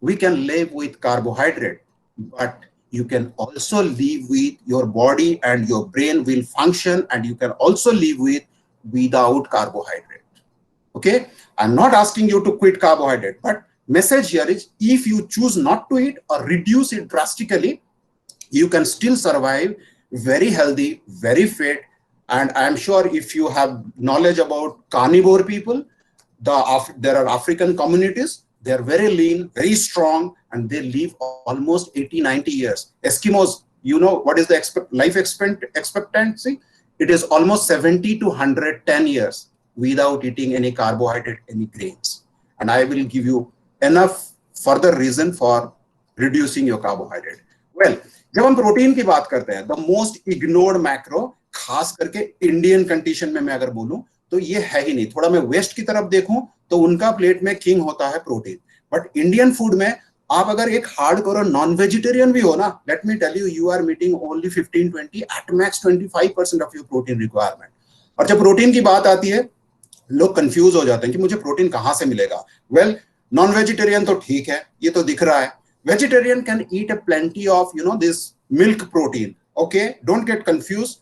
Speaker 1: we can live with carbohydrate, but you can also live with your body and your brain will function, and you can also live without carbohydrate. Okay, I'm not asking you to quit carbohydrate, but message here is if you choose not to eat or reduce it drastically, you can still survive very healthy, very fit. And I'm sure if you have knowledge about carnivore people, there are African communities, they're very lean, very strong, and they live almost 80-90 years. Eskimos, you know what is the life expectancy? It is almost 70 to 110 years without eating any carbohydrate, any grains. And I will give you enough further reason for reducing your carbohydrate. Well, जब हम protein की बात करते हैं, the most ignored macro, खास करके Indian condition में मैं अगर बोलूं तो ये है ही नहीं. थोड़ा मैं वेस्ट की तरफ देखूं तो उनका प्लेट में किंग होता है प्रोटीन, बट इंडियन फूड में आप अगर एक हार्डकोर नॉन वेजिटेरियन भी हो ना, let me tell you, you are meeting only 15-20 at max 25% of your protein requirement. और जब प्रोटीन की बात आती है, लोग कंफ्यूज हो जाते हैं कि मुझे प्रोटीन कहां से मिलेगा. वेल, नॉन वेजिटेरियन तो ठीक है, ये तो दिख रहा है. Vegetarian can eat a plenty of, this milk protein. Okay, don't get confused.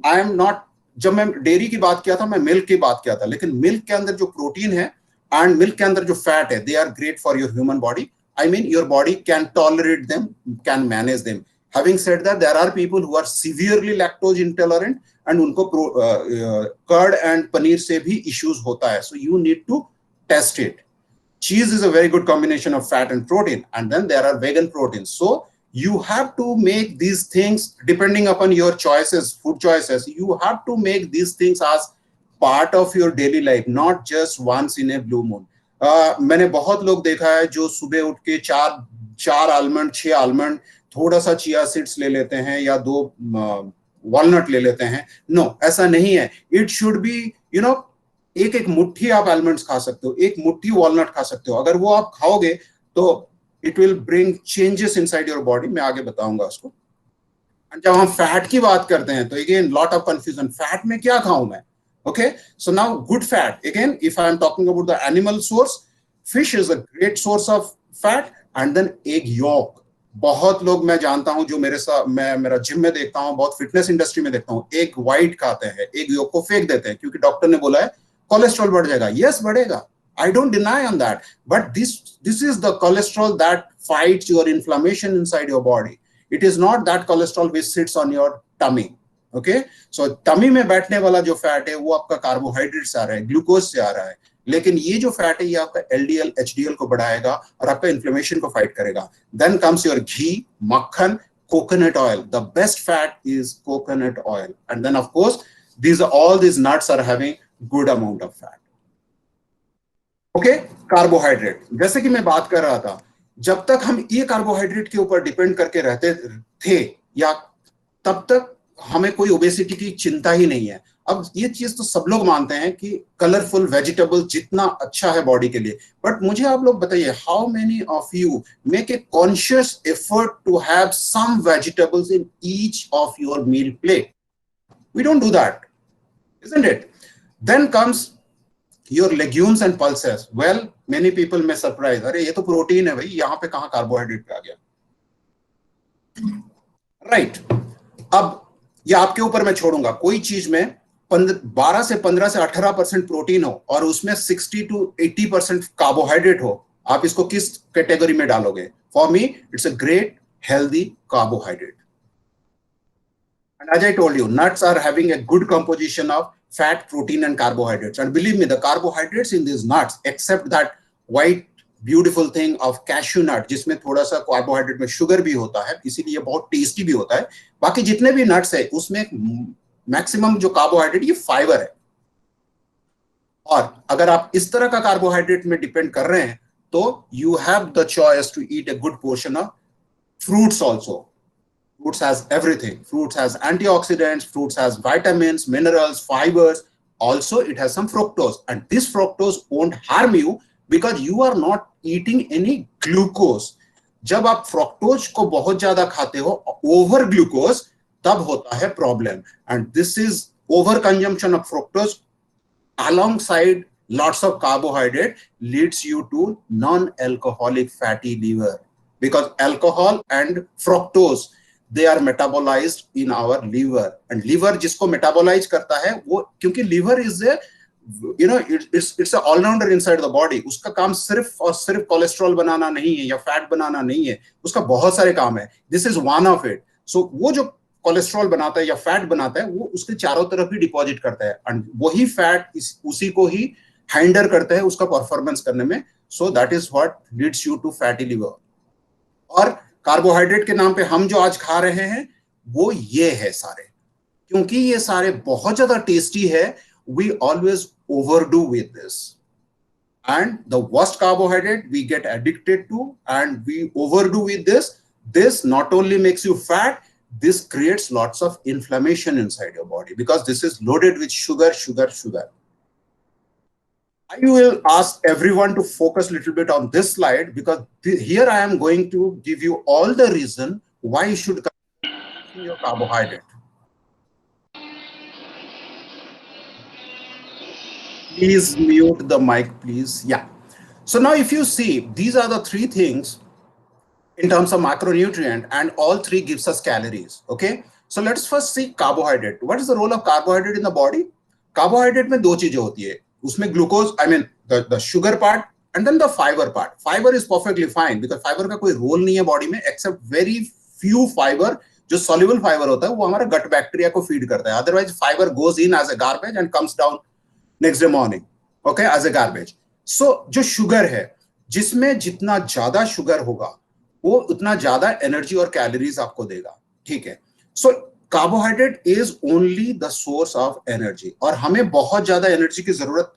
Speaker 1: I am not, जब मैं डेयरी की बात किया था, मैं मिल्क की बात किया था, लेकिन मिल्क के अंदर जो प्रोटीन है एंड मिल्क के अंदर जो फैट है, they are great for your human body. I mean, your body can tolerate them, can manage them. Having said that, there are people who are severely lactose intolerant and उनको curd and paneer से भी issues होता है. So you need to test it. Cheese is a very good combination of fat and protein, and then there are vegan proteins. So you have to make these things depending upon your choices, food choices. You have to make these things as part of your daily life, not just once in a blue moon. मैंने बहुत लोग देखा है जो सुबह उठ के चार आलमंड, 6 आलमंड, थोड़ा सा चिया सीड्स ले लेते हैं या 2 वॉलनट ले लेते हैं. नो, ऐसा नहीं है. इट शुड बी, एक मुट्ठी आप आलमंड्स खा सकते हो, एक मुट्ठी वॉलनट खा सकते हो. अगर वो आप खाओगे तो it will bring changes inside your body. मैं आगे बताऊंगा उसको. जब हम फैट की बात करते हैं तो again lot of confusion, fat में क्या खाऊं मैं. Okay, so now good fat, again if I am talking about the animal source, fish is a great source of fat, and then egg yolk. बहुत लोग मैं जानता हूं जो मेरे साथ, मैं मेरा जिम में देखता हूं, बहुत फिटनेस इंडस्ट्री में देखता हूं, एग व्हाइट खाते हैं, एग योक को फेंक देते हैं क्योंकि डॉक्टर ने बोला है कोलेस्ट्रॉल बढ़ जाएगा. यस, बढ़ेगा. I don't deny on that, but this is the cholesterol that fights your inflammation inside your body. It is not that cholesterol which sits on your tummy. Okay, so tummy में बैठने वाला जो fat है वो आपका carbohydrate से आ रहा है, ग्लूकोज से आ रहा है, लेकिन ये जो फैट है ये आपका LDL HDL को बढ़ाएगा और आपका इन्फ्लेमेशन को फाइट करेगा. Then comes your घी, मक्खन, coconut oil. The best fat is coconut oil, and then of course all these nuts are having good amount of fat. Okay, carbohydrate, जैसे कि मैं बात कर रहा था, जब तक हम ये कार्बोहाइड्रेट के ऊपर डिपेंड करके रहते थे या तब तक हमें कोई ओबेसिटी की चिंता ही नहीं है. अब ये चीज तो सब लोग मानते हैं कि कलरफुल वेजिटेबल जितना अच्छा है बॉडी के लिए, बट मुझे आप लोग बताइए, how many of you make a conscious effort to have some vegetables in each of your meal plate? We don't do that, isn't it? Then comes your legumes and pulses. Well, many people may surprise, अरे ये तो protein है भाई, यहाँ पे कहाँ carbohydrate पे आ गया. राइट, अब ये आपके ऊपर मैं छोड़ूंगा. कोई चीज में 12 से 15 से 18% प्रोटीन हो और उसमें 60 to 80% कार्बोहाइड्रेट हो, आप इसको किस कैटेगरी में डालोगे? For me it's a great healthy carbohydrate. And as I told you, nuts are having a good composition of fat, protein, and carbohydrates. And believe me, the carbohydrates in these nuts, except that white beautiful thing of cashew nut, जिसमें थोड़ा सा carbohydrate में sugar भी होता है, इसीलिए बहुत tasty भी होता है. बाकी जितने भी नट्स है उसमें मैक्सिमम जो कार्बोहाइड्रेट ये फाइबर है। और अगर आप इस तरह का कार्बोहाइड्रेट में डिपेंड कर रहे हैं तो you have the choice to eat a good portion of fruits also. Fruits has everything. Fruits has antioxidants, fruits has vitamins, minerals, fibers. Also, it has some fructose. And this fructose won't harm you because you are not eating any glucose. जब आप fructose को बहुत ज्यादा खाते हो, over glucose, तब होता है problem. And this is over consumption of fructose alongside lots of carbohydrate leads you to non-alcoholic fatty liver, because alcohol and fructose they are metabolized in our liver, and liver जिसको metabolize करता है वो, क्योंकि liver is a it's a all rounder inside the body. उसका काम सिर्फ और सिर्फ कोलेस्ट्रॉल बनाना नहीं है या फैट बनाना नहीं है, उसका बहुत सारे काम है. This is one of it. So वो जो कोलेस्ट्रॉल बनाता है या फैट बनाता है वो उसके चारों तरफ ही डिपॉजिट करता है, एंड वही फैट उसी को ही हैंडल करता है उसका परफॉर्मेंस करने में. So that is what leads you to fatty liver. और कार्बोहाइड्रेट के नाम पे हम जो आज खा रहे हैं वो ये है सारे, क्योंकि ये सारे बहुत ज्यादा टेस्टी है. We always overdo with this, and the worst carbohydrate we get addicted to, and we overdo with this. This not only makes you fat, this creates lots of inflammation inside your body because this is loaded with sugar. I will ask everyone to focus a little bit on this slide because here I am going to give you all the reason why you should consume your carbohydrate. Please mute the mic, please. Yeah. So now if you see, these are the three things in terms of macronutrient, and all three gives us calories. Okay. So let's first see carbohydrate. What is the role of carbohydrate in the body? Carbohydrate में दो चीजें होती है. उसमें glucose, I mean the sugar part, and then the fiber part. Fiber is perfectly fine because fiber का कोई role नहीं है बॉडी में except very few fiber. जो soluble fiber होता है वो हमारा gut bacteria को feed करता है. Otherwise fiber goes in as a garbage and comes down next day morning, okay, as a garbage. So जो शुगर है, जिसमें जितना ज्यादा शुगर होगा वो उतना ज्यादा एनर्जी और कैलोरीज आपको देगा. ठीक है. So carbohydrate is only the source of energy, और हमें बहुत ज्यादा एनर्जी की जरूरत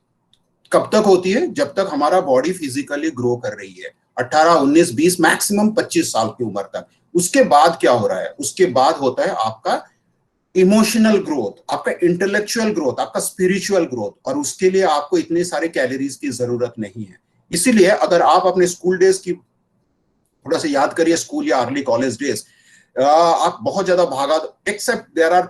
Speaker 1: कब तक होती है? जब तक हमारा बॉडी फिजिकली ग्रो कर रही है, 18, 19, 20, मैक्सिमम 25 साल की उम्र तक. उसके बाद क्या हो रहा है? उसके बाद होता है आपका इमोशनल ग्रोथ, आपका इंटेलेक्चुअल ग्रोथ, आपका स्पिरिचुअल ग्रोथ, और उसके लिए आपको इतने सारे कैलोरीज की जरूरत नहीं है. इसीलिए अगर आप अपने स्कूल डेज की थोड़ा सा याद करिए, स्कूल या अर्ली कॉलेज डेज, आप बहुत ज्यादा भागा, except there are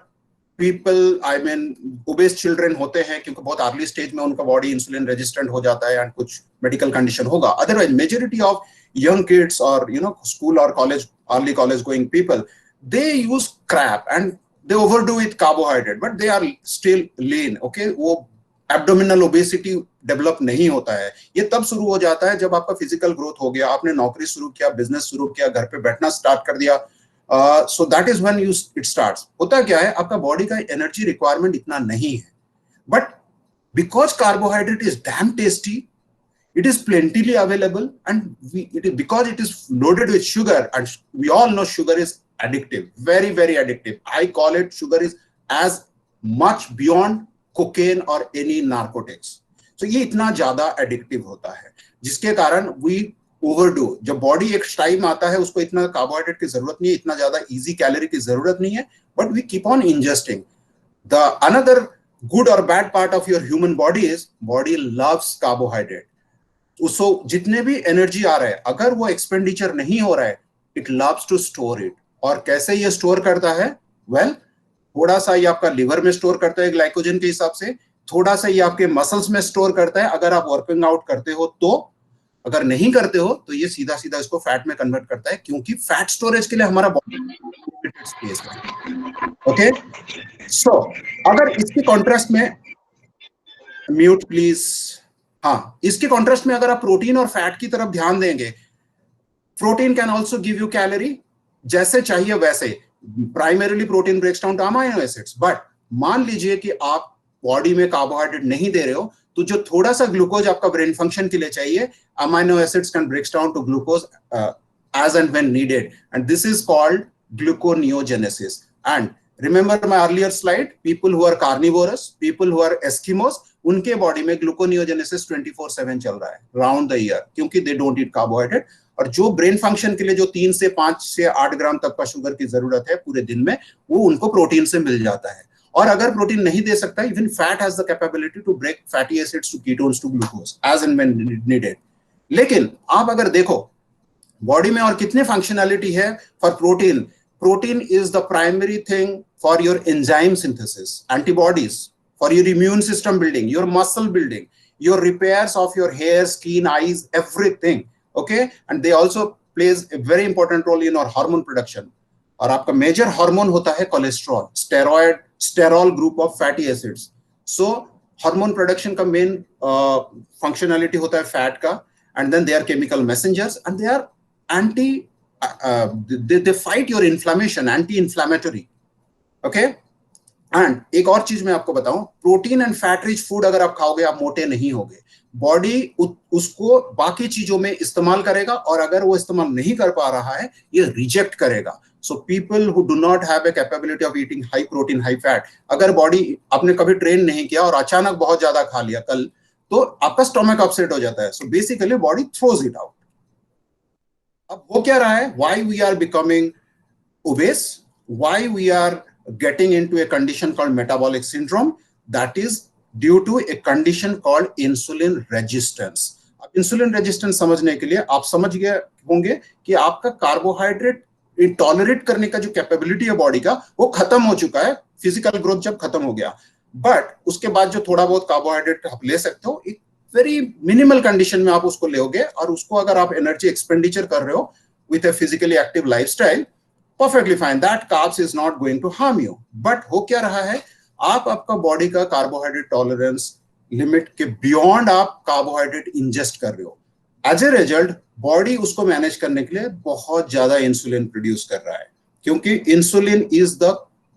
Speaker 1: people, I mean obese children होते हैं क्योंकि बहुत अर्ली स्टेज में उनका बॉडी इंसुलिन रेजिस्टेंट हो जाता है एंड कुछ मेडिकल कंडीशन होगा. Otherwise majority of young kids और स्कूल और college, early college going people, they use crap and they overdo with carbohydrate, but they are still lean. Okay, वो abdominal obesity develop नहीं होता है. ये तब शुरू हो जाता है जब आपका physical growth हो गया, आपने नौकरी शुरू किया, business शुरू किया, घर पे बैठना start कर दिया. So that is when it starts. होता क्या है, आपका body का energy requirement इतना नहीं है, but because carbohydrate is damn tasty, it is plentifully available, and because it is loaded with sugar, and we all know sugar is addictive, very very addictive. I call it, sugar is as much beyond cocaine or any narcotics. So ये इतना ज्यादा addictive होता है जिसके कारण we overdo. जब body एक time आता है उसको इतना कार्बोहाइड्रेट की जरूरत नहीं है, इतना ज्यादा इजी कैलोरी की जरूरत नहीं है, but we keep on ingesting. The another good or bad part of your human body is body loves carbohydrate. उसको जितने भी एनर्जी आ रहा है, अगर वो एक्सपेंडिचर नहीं हो रहा है, it loves to store it. और कैसे ये स्टोर करता है? वेल, थोड़ा सा ये आपका लिवर में स्टोर करता है ग्लाइकोजन के हिसाब से, थोड़ा सा ये आपके मसल्स में स्टोर करता है अगर आप वर्किंग आउट करते हो तो, अगर नहीं करते हो तो ये सीधा सीधा इसको फैट में कन्वर्ट करता है, क्योंकि फैट स्टोरेज के लिए हमारा बॉडी स्पेस है. ओके, सो अगर इसके कॉन्ट्रास्ट में, म्यूट प्लीज, हाँ, इसके कॉन्ट्रास्ट में अगर आप प्रोटीन और फैट की तरफ ध्यान देंगे, protein can also give you calorie जैसे चाहिए वैसे. Primarily protein breaks down to amino acids, but मान लीजिए कि आप बॉडी में कार्बोहाइड्रेट नहीं दे रहे हो, तो जो थोड़ा सा ग्लूकोज आपका ब्रेन फंक्शन के लिए चाहिए, amino acids can breaks down to glucose as and when needed, and this is called gluconeogenesis. And remember my earlier slide, people who are carnivorous, people who are Eskimos, उनके body में gluconeogenesis 24/7 चल रहा है round the year, क्योंकि they don't eat carbohydrate. और जो brain function के लिए जो 3 से 5 से 8 ग्राम तक का शुगर की जरूरत है पूरे दिन में, वो उनको प्रोटीन से मिल जाता है। और अगर प्रोटीन नहीं दे सकता, even fat has the capability to break fatty acids to ketones to glucose as and when needed. लेकिन आप अगर देखो बॉडी में और कितने फंक्शनैलिटी है for protein, protein is the primary thing for your enzyme synthesis, antibodies, for your immune system building, your muscle building, your repairs of your hair, skin, eyes, everything. Okay, and they also plays a very important role in our hormone production. और आपका major hormone होता है cholesterol, steroid, sterol group of fatty acids. So hormone production का main functionality होता है fat का, and then they are chemical messengers and they are anti, they fight your inflammation, anti inflammatory. Okay, and एक और चीज मैं आपको बताऊं, protein and fat rich food अगर आप खाओगे आप मोटे नहीं होगे। बॉडी उसको बाकी चीजों में इस्तेमाल करेगा, और अगर वो इस्तेमाल नहीं कर पा रहा है ये रिजेक्ट करेगा। So people who do not have a capability of eating high protein high fat, अगर बॉडी आपने कभी ट्रेन नहीं किया और अचानक बहुत ज्यादा खा लिया कल, तो आपका स्टोमक अपसेट हो जाता है। So basically body throws it out. अब वो क्या रहा है, why we are becoming obese, why we are getting into a condition called metabolic syndrome, that is due to a condition called insulin resistance. अब insulin resistance समझने के लिए आप समझ गए होंगे कि आपका कार्बोहाइड्रेट टॉलरेट करने का जो कैपेबिलिटी है बॉडी का, वो खत्म हो चुका है फिजिकल ग्रोथ जब खत्म हो गया। बट उसके बाद जो थोड़ा बहुत कार्बोहाइड्रेट आप ले सकते हो, एक वेरी मिनिमल कंडीशन में आप उसको लोगे, और उसको अगर आप एनर्जी एक्सपेंडिचर कर रहे हो with A physically active lifestyle, perfectly fine, that carbs is not going to harm you. But हो क्या रहा है, आप आपका बॉडी का कार्बोहाइड्रेट टॉलरेंस लिमिट के बियॉन्ड आप कार्बोहाइड्रेट इंजेस्ट कर रहे हो। एज ए रिजल्ट बॉडी उसको मैनेज करने के लिए बहुत ज्यादा इंसुलिन प्रोड्यूस कर रहा है, क्योंकि insulin is the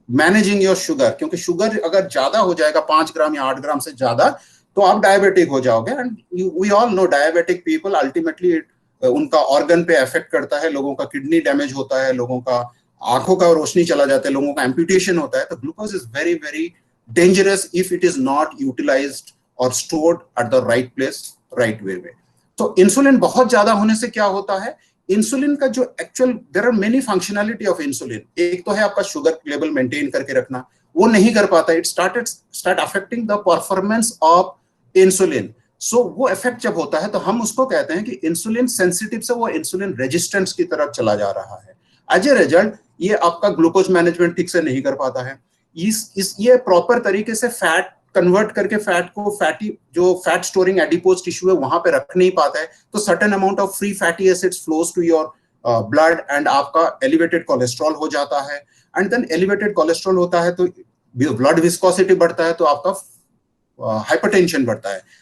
Speaker 1: managing your sugar. क्योंकि शुगर अगर ज्यादा हो जाएगा 5 ग्राम या 8 ग्राम से ज्यादा, तो आप डायबिटिक हो जाओगे। And we all know diabetic people ultimately उनका ऑर्गन पे इफेक्ट करता है, लोगों का किडनी डैमेज होता है, लोगों का आंखों का रोशनी चला जाता है, लोगों का एम्पुटेशन होता है। तो glucose is very very dangerous if it is not utilized और stored at the right place, right way में। तो इंसुलिन बहुत ज्यादा होने से क्या होता है, इंसुलिन का जो actual, there are many functionality of insulin. एक तो है आपका शुगर लेवल मेंटेन करके रखना, वो नहीं कर पाता, it start affecting the performance of insulin. So वो इफेक्ट जब होता है तो हम उसको कहते हैं कि इंसुलिन सेंसिटिव से वो इंसुलिन रेजिस्टेंस की तरफ चला जा रहा है। एज ए रिजल्ट ये आपका ग्लूकोज मैनेजमेंट ठीक से नहीं कर पाता है, ये प्रॉपर तरीके से फैट कन्वर्ट करके फैट को फैटी जो फैट स्टोरिंग एडिपोज टिश्यू है वहां पे रख नहीं पाता है। तो certain amount of free fatty acids flows to your blood and आपका एलिवेटेड कोलेस्ट्रॉल हो जाता है। एंड देन एलिवेटेड कोलेस्ट्रॉल होता है तो ब्लड विस्कोसिटी बढ़ता है, तो आपका हाइपरटेंशन बढ़ता है।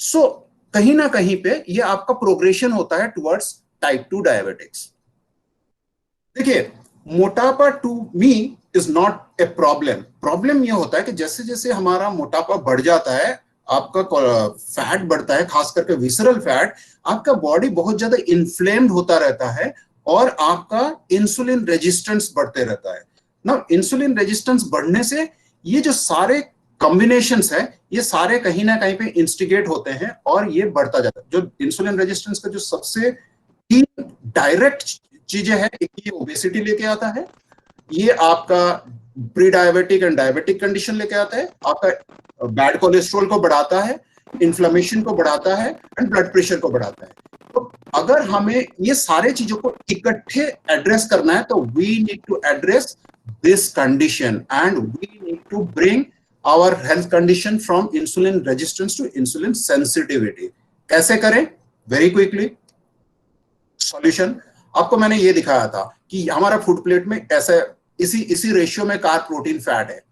Speaker 1: सो कहीं ना कहीं पे ये आपका प्रोग्रेशन होता है टुवर्ड्स टाइप 2 डायबिटिक्स। देखिए, मोटापा to me is not a problem. Problem ये होता है कि जैसे जैसे हमारा मोटापा बढ़ जाता है, आपका फैट बढ़ता है, खास करके विसरल फैट, आपका बॉडी बहुत ज्यादा इन्फ्लेम्ड होता रहता है और आपका इंसुलिन रेजिस्टेंस बढ़ते रहता है ना। इंसुलिन रेजिस्टेंस बढ़ने से ये जो सारे कॉम्बिनेशंस है, ये सारे कहीं ना कहीं पे इंस्टिगेट होते हैं और ये बढ़ता जाता है। जो इंसुलिन रेजिस्टेंस का जो सबसे तीन डायरेक्ट चीजें हैं, एक ये ओबेसिटी लेके आता है, ये आपका pre diabetic and diabetic condition लेके आता है, आपका बैड कोलेस्ट्रॉल को बढ़ाता है, इन्फ्लेमेशन को बढ़ाता है एंड ब्लड प्रेशर को बढ़ाता है। तो अगर हमें ये सारे चीजों को इकट्ठे एड्रेस करना है तो we need to address this condition and we need to bring our health condition from insulin resistance to insulin sensitivity. कैसे करें? वेरी क्विकली सॉल्यूशन आपको मैंने ये दिखाया था कि हमारा फूड प्लेट में ऐसे इसी रेशियो में कार्ब प्रोटीन फैट है।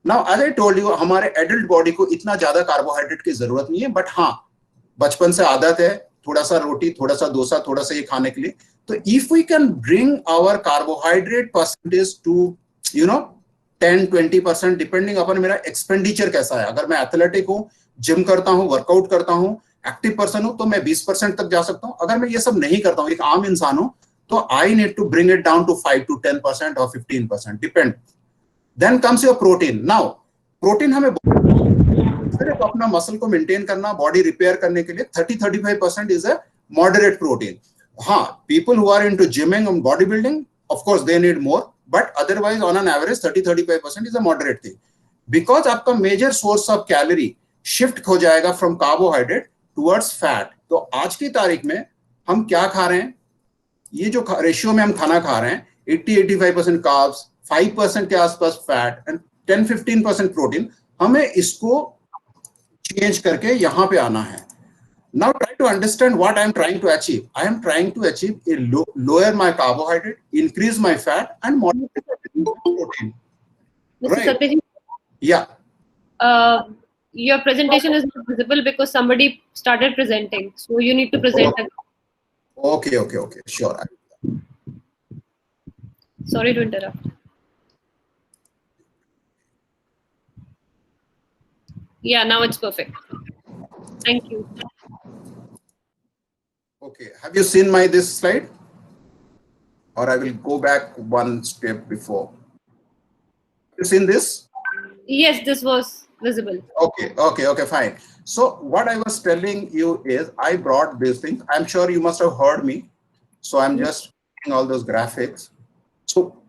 Speaker 1: Now as I told you, हमारे एडल्ट बॉडी को इतना ज्यादा कार्बोहाइड्रेट की जरूरत नहीं है, बट हाँ बचपन से आदत है थोड़ा सा रोटी, थोड़ा सा डोसा, थोड़ा सा ये खाने के लिए। तो if we can bring our carbohydrate percentage to 10-20% depending upon मेरा एक्सपेंडिचर कैसा है। अगर मैं एथलेटिक हूँ, जिम करता हूँ, वर्कआउट करता हूँ, एक्टिव पर्सन हूं, तो मैं 20% तक जा सकता हूं। अगर मैं ये सब नहीं करता हूं, एक आम इंसान हूं, तो I need to bring it down to 5 to 10% और 15%, depend. Then comes your protein. Now, protein हमें सिर्फ अपना मसल को मेंटेन करना, बॉडी रिपेयर करने के लिए 30-35% is a moderate protein. हाँ, people who are into gymming and bodybuilding, of course they need more, but otherwise on an average 30-35% is a moderate thing. Because आपका major source of calorie shift हो जाएगा from carbohydrate towards fat. तो आज की तारीख में हम क्या खा रहे हैं, ये जो रेशियो में हम खाना खा रहे हैं 80-85% कार्ब्स, 5% के आसपास फैट एंड 10-15% प्रोटीन, हमें इसको चेंज करके यहाँ पे आना है. Now try to understand what I am trying to achieve. I am trying to achieve a lower my carbohydrate, increase my fat, and moderate my protein.
Speaker 3: Mr.
Speaker 1: Right.
Speaker 3: Satyajit,
Speaker 1: Yeah.
Speaker 3: Your presentation is not visible because somebody started presenting. So you need to present again.
Speaker 1: Okay. Sure.
Speaker 3: Sorry to interrupt. Yeah, now it's perfect. Thank you.
Speaker 1: Okay. Have you seen this slide? Or I will go back one step before. Have you seen this?
Speaker 3: Yes, this was visible.
Speaker 1: Okay, fine. So what I was telling you is I brought these things. I'm sure you must have heard me. So I'm just putting all those graphics. So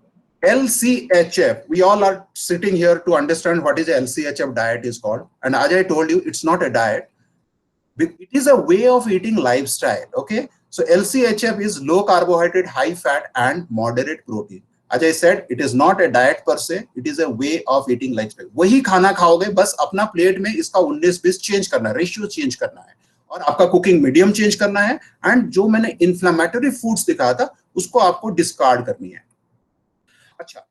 Speaker 1: LCHF, we all are sitting here to understand what is a LCHF diet is called. And as I told you, it's not a diet. It is a way of eating lifestyle. Okay. So LCHF is low carbohydrate, high fat, and moderate protein. As I said, it is not a diet per se, it is a way of eating lifestyle. वही खाना खाओगे, बस अपना plate में इसका 19-20 change करना है, ratio change करना है, और आपका कुकिंग मीडियम चेंज करना है, एंड जो मैंने इन्फ्लेमेटरी फूड्स दिखाया था उसको आपको डिस्कार्ड करनी है. अच्छा,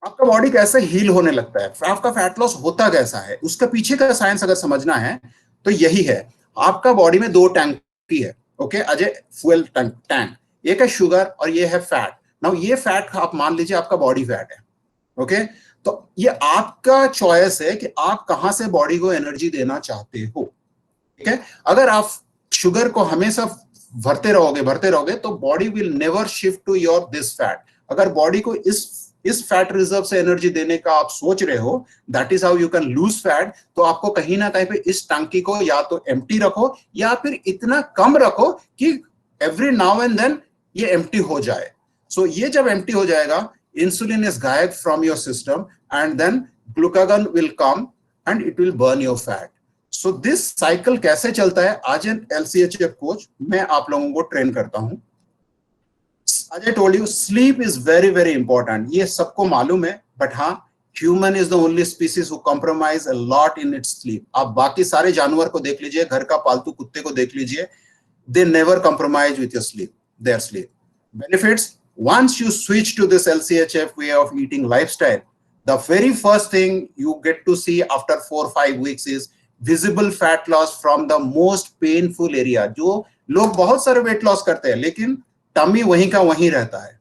Speaker 1: आपका बॉडी कैसे हील होने लगता है, आपका फैट लॉस होता कैसा है, उसका पीछे का साइंस अगर समझना है तो यही है. आपका बॉडी में 2 टैंकी है. ओके, अजय, फ्यूल टैंक, एक है शुगर और ये है फैट. नाउ ये फैट आप मान लीजिए आपका बॉडी फैट है. ओके, तो ये आपका चॉइस है कि आप कहां से बॉडी को एनर्जी देना चाहते हो. ठीक है, अगर आप शुगर को हमेशा भरते रहोगे तो body will never shift to your this fat. अगर बॉडी को इस फैट रिजर्व से एनर्जी देने का आप सोच रहे हो, that is how you can lose fat. तो आपको कहीं ना कहीं पे इस टंकी को या तो एम्प्टी रखो या फिर इतना कम रखो कि एवरी नाउ एंड देन ये एम्प्टी हो जाए. सो ये जब एम्प्टी हो जाएगा, इंसुलिन इज गायब from your system and then glucagon will come and it will burn your fat. So this cycle कैसे चलता है, आज एन LCHF कोच मैं आप लोगों को ट्रेन करता हूं. As I told you, sleep is very, very important. ये सबको मालूम है, but हाँ, human is the only species who compromise a lot in its sleep. आप बाकी सारे जानवर को देख लीजिए, घर का पालतू कुत्ते को देख लीजिए, they never compromise with your sleep, their sleep. Benefits, once you switch to this LCHF way of eating lifestyle, the very first thing you get to see after 4-5 weeks is visible fat loss from the most painful area. जो लोग बहुत सारे weight loss करते हैं, लेकिन tummy वहीं का वहीं रहता है.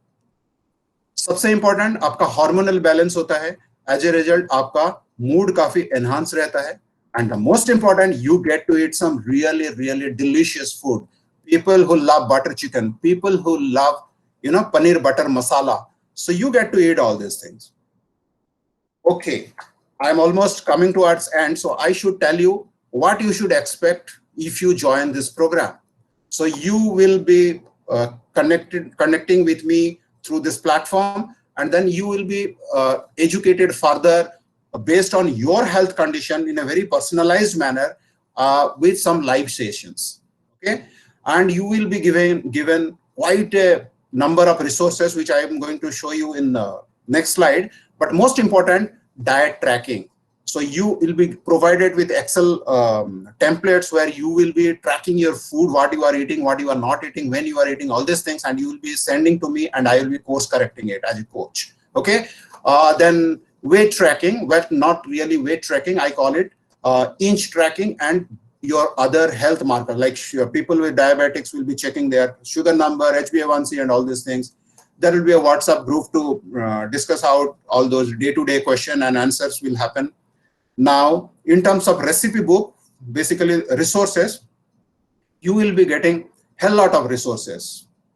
Speaker 1: सबसे इंपॉर्टेंट, आपका हार्मोनल बैलेंस होता है. एज ए रिजल्ट आपका मूड काफी एनहांस रहता है. And the most important, you get to eat some really really delicious food. People who love butter chicken, people who love paneer butter masala. So you get to eat all this things. Okay, I am almost coming towards end, so I should tell you what you should expect if you join this programme. So you will B connecting with me through this platform, and then you will be educated further based on your health condition in a very personalized manner with some live sessions. Okay, and you will be given quite a number of resources which I am going to show you in the next slide. But most important, diet tracking. So you will be provided with Excel templates where you will be tracking your food, what you are eating, what you are not eating, when you are eating, all these things, and you will be sending to me, and I will be course correcting it as a coach. Okay. Then weight tracking, but not really weight tracking. I call it inch tracking and your other health marker, like people with diabetics will be checking their sugar number, HbA1c, and all these things. There will be a WhatsApp group to discuss out all those day-to-day question and answers will happen. Now, in terms of recipe book, basically resources, you will be getting hell lot of resources.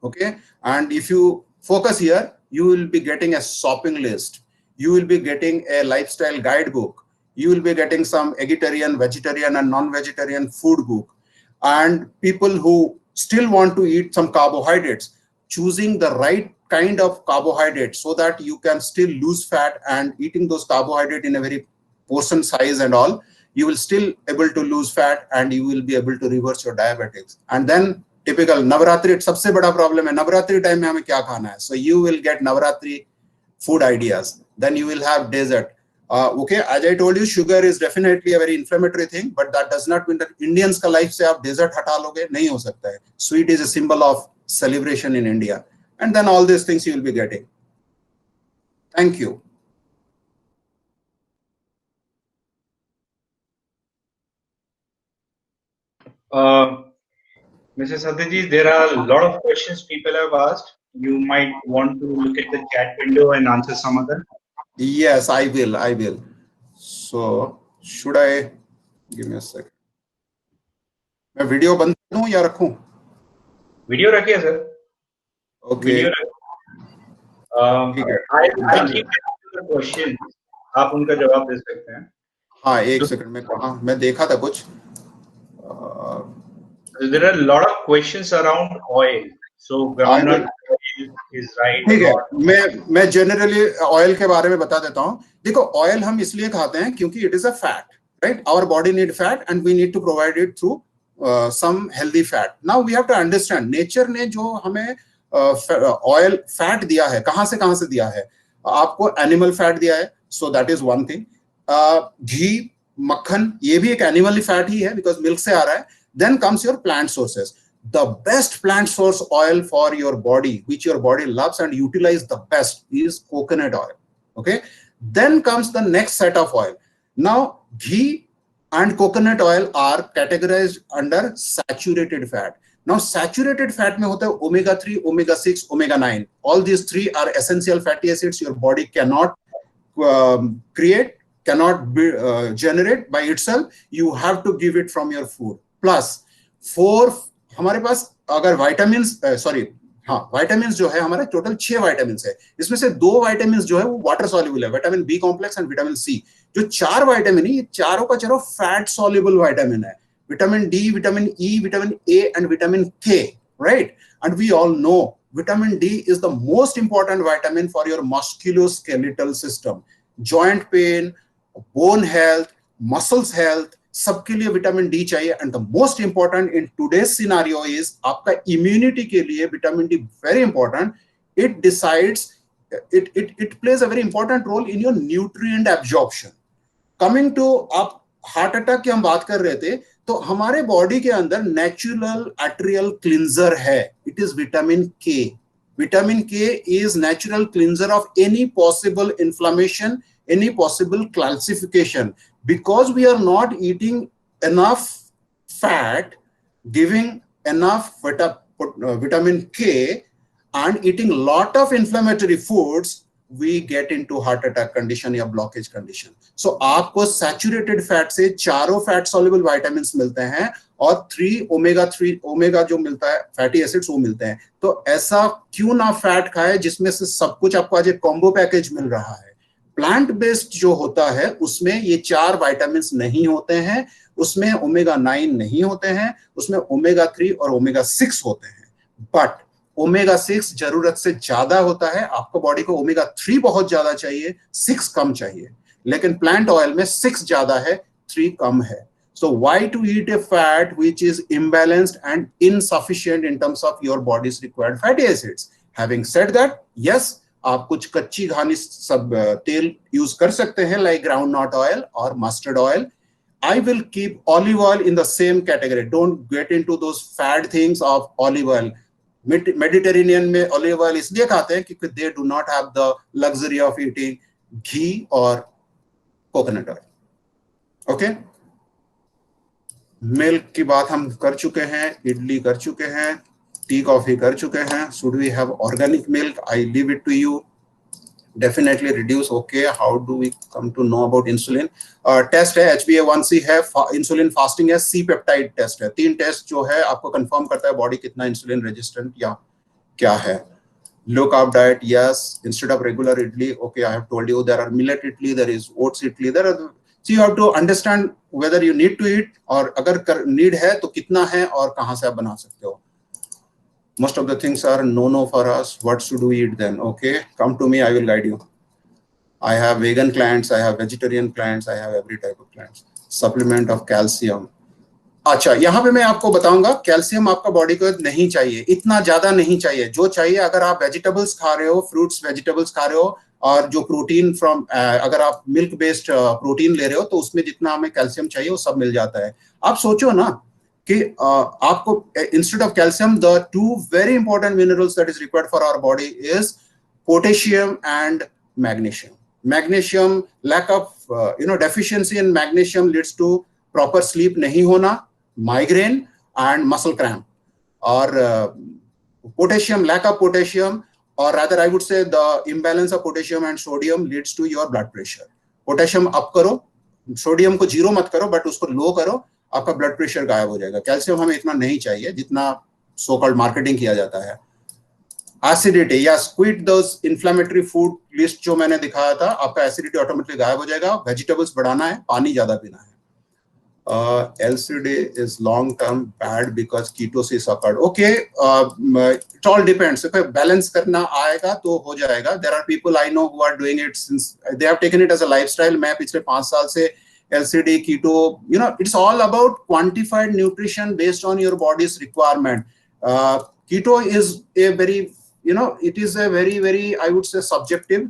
Speaker 1: Okay, and if you focus here, you will be getting a shopping list. you will be getting a lifestyle guidebook, you will be getting some vegetarian, vegetarian and non-vegetarian food book. And people who still want to eat some carbohydrates, choosing the right kind of carbohydrate so that you can still lose fat, and eating those carbohydrate in a very portion size and all, you will still able to lose fat and you will be able to reverse your diabetics. And then typical Navaratri, सबसे बड़ा problem है Navaratri time में हमें क्या खाना है. So you will get Navaratri food ideas. Then you will have dessert. Okay, as I told you, sugar is definitely a very inflammatory thing, but that does not mean that Indians का life से आप dessert हटा लोगे, नहीं हो सकता है. Sweet is a symbol of celebration in India, and then all these things you will be getting. Thank you.
Speaker 2: Mrs. Satyajit, there are a lot of questions people have asked. You might want to look at the chat window and answer some of them.
Speaker 1: Yes, I will. So, should I give me a second? मैं video बंद करूं या रखूं?
Speaker 2: Video रखिए sir.
Speaker 1: Okay.
Speaker 2: I'll keep the questions. आप उनका जवाब दे सकते हैं.
Speaker 1: हाँ, एक सेकंड में कहा मैं देखा था कुछ.
Speaker 2: There are a lot of questions around oil. So groundnut oil is right.
Speaker 1: ठीक है, मैं जनरली ऑयल के बारे में बता देता हूँ. देखो, ऑयल हम इसलिए खाते हैं क्योंकि it is a fat, right? Our body need fat and we need to provide it through some healthy fat. Now we have to understand, nature ने जो हमें ऑयल फैट दिया है, कहां से दिया है? आपको एनिमल फैट दिया है, so that is one thing. घी, मक्खन, ये भी एक एनिमल फैट ही है because मिल्क से आ रहा है. Then comes your plant sources. The best plant source oil for your body, which your body loves and utilize the best, is coconut oil. Okay. Then comes the next set of oil. Now ghee and coconut oil are categorized under saturated fat. Now saturated fat में होता है omega 3, omega 6, omega 9. All these three are essential fatty acids your body cannot create, cannot generate by itself. You have to give it from your food. Plus 4, हमारे पास अगर vitamins vitamins जो है हमारे total 6 vitamins है. इसमें से 2 vitamins जो है वो वाटर सॉल्युबल है, vitamin B complex and vitamin C. जो 4 विटामिन है, ये चारों का चारों फैट सॉल्युबल विटामिन है. Vitamin D, vitamin E, vitamin A and vitamin K, right? And we all know vitamin D is the most important vitamin for your musculoskeletal system. Joint pain, bone health, muscles health, सबके लिए vitamin D चाहिए. And the most important in today's scenario is आपका immunity के लिए vitamin D very important. It decides, it plays a very important role in your nutrient absorption. Coming to आप heart attack की हम बात कर रहे थे, तो हमारे बॉडी के अंदर नेचुरल आर्टेरियल क्लींजर है. इट इज विटामिन के. विटामिन के is natural cleanser of any possible inflammation, any possible calcification, because we are not eating enough fat, giving enough vitamin K and eating lot of inflammatory foods, we get into heart attack condition या blockage condition. So आपको saturated fat से चारों fat soluble vitamins मिलते हैं और 3 omega जो मिलता है फैटी एसिड्स वो मिलते हैं. तो ऐसा क्यों ना फैट खाए जिसमें से सब कुछ आपको आज एक कॉम्बो पैकेज मिल रहा है. प्लांट बेस्ड जो होता है उसमें ये 4 विटामिन्स नहीं होते हैं, उसमें ओमेगा 9 नहीं होते हैं, उसमें ओमेगा 3 और ओमेगा 6 होते हैं. बट ओमेगा 6 जरूरत से ज्यादा होता है. आपको बॉडी को ओमेगा 3 बहुत ज्यादा चाहिए, 6 कम चाहिए. लेकिन प्लांट ऑयल में 6 ज्यादा है, 3 कम है. So why to eat a fat which is imbalanced and insufficient in terms of your body's required fatty acids? Having said that, yes, आप कुछ कच्ची घानी सब तेल यूज कर सकते हैं like groundnut oil or mustard oil. I will keep olive oil in the same category. Don't get into those fad things of olive oil. Mediterranean में olive oil इसलिए खाते हैं क्योंकि they do not have the luxury of eating ghee or coconut oil. Okay? Milk की बात हम कर चुके हैं, इडली कर चुके हैं, टी कॉफी कर चुके हैं. Should we have organic milk? I leave it to you. Definitely reduce. Okay, how do we come to know about insulin? Test है, HbA1c है, इंसुलिन फास्टिंग है, सी पेप्टाइड टेस्ट है. 3 टेस्ट जो है आपको कंफर्म करता है बॉडी कितना इंसुलिन रेजिस्टेंट या क्या है. Low carb diet, yes. Instead of regular idli, okay, I have told you there are millet idli, there is oats idli, there are. So you have to understand whether you need to eat और अगर need है तो कितना है और कहाँ से आप बना सकते हो. Most of the things are no for us. What should we eat then? Okay, come to me, I will guide you. I have vegan clients, I have vegetarian clients, I have every type of clients. Supplement of calcium. अच्छा, यहाँ पे मैं आपको बताऊंगा calcium आपका body को नहीं चाहिए, इतना ज्यादा नहीं चाहिए. जो चाहिए अगर आप वेजिटेबल्स खा रहे हो, फ्रूट्स वेजिटेबल्स खा रहे हो, और जो प्रोटीन फ्रॉम अगर आप मिल्क बेस्ड प्रोटीन ले रहे हो तो उसमें जितना हमें कैल्शियम चाहिए वो सब मिल जाता है. आप सोचो ना कि आपको instead of calcium the two very important minerals that is required for our body is potassium and magnesium. Magnesium lack of deficiency in magnesium leads to proper sleep नहीं होना, migraine and muscle cramp, or potassium, lack of potassium, or rather I would say the imbalance of potassium and sodium leads to your blood pressure. Potassium up करो, sodium को zero मत करो, but उसको लो करो, आपका blood pressure गायब हो जाएगा. कैल्शियम हमें इतना नहीं चाहिए जितना so called marketing किया जाता है. Acidity, yes, quit those inflammatory food list जो मैंने दिखाया था, आपका acidity ऑटोमेटिकली गायब हो जाएगा. वेजिटेबल्स बढ़ाना है, पानी ज्यादा पीना है. LCD is long term bad because ketosis occurred. Okay, it all depends. If balance करना आएगा तो हो जाएगा. There are people I know who are doing it since they have taken it as a lifestyle. मैं पिछले 5 साल से LCD keto, it's all about quantified nutrition based on your body's requirement. Keto is a very, it is a very, very, I would say subjective.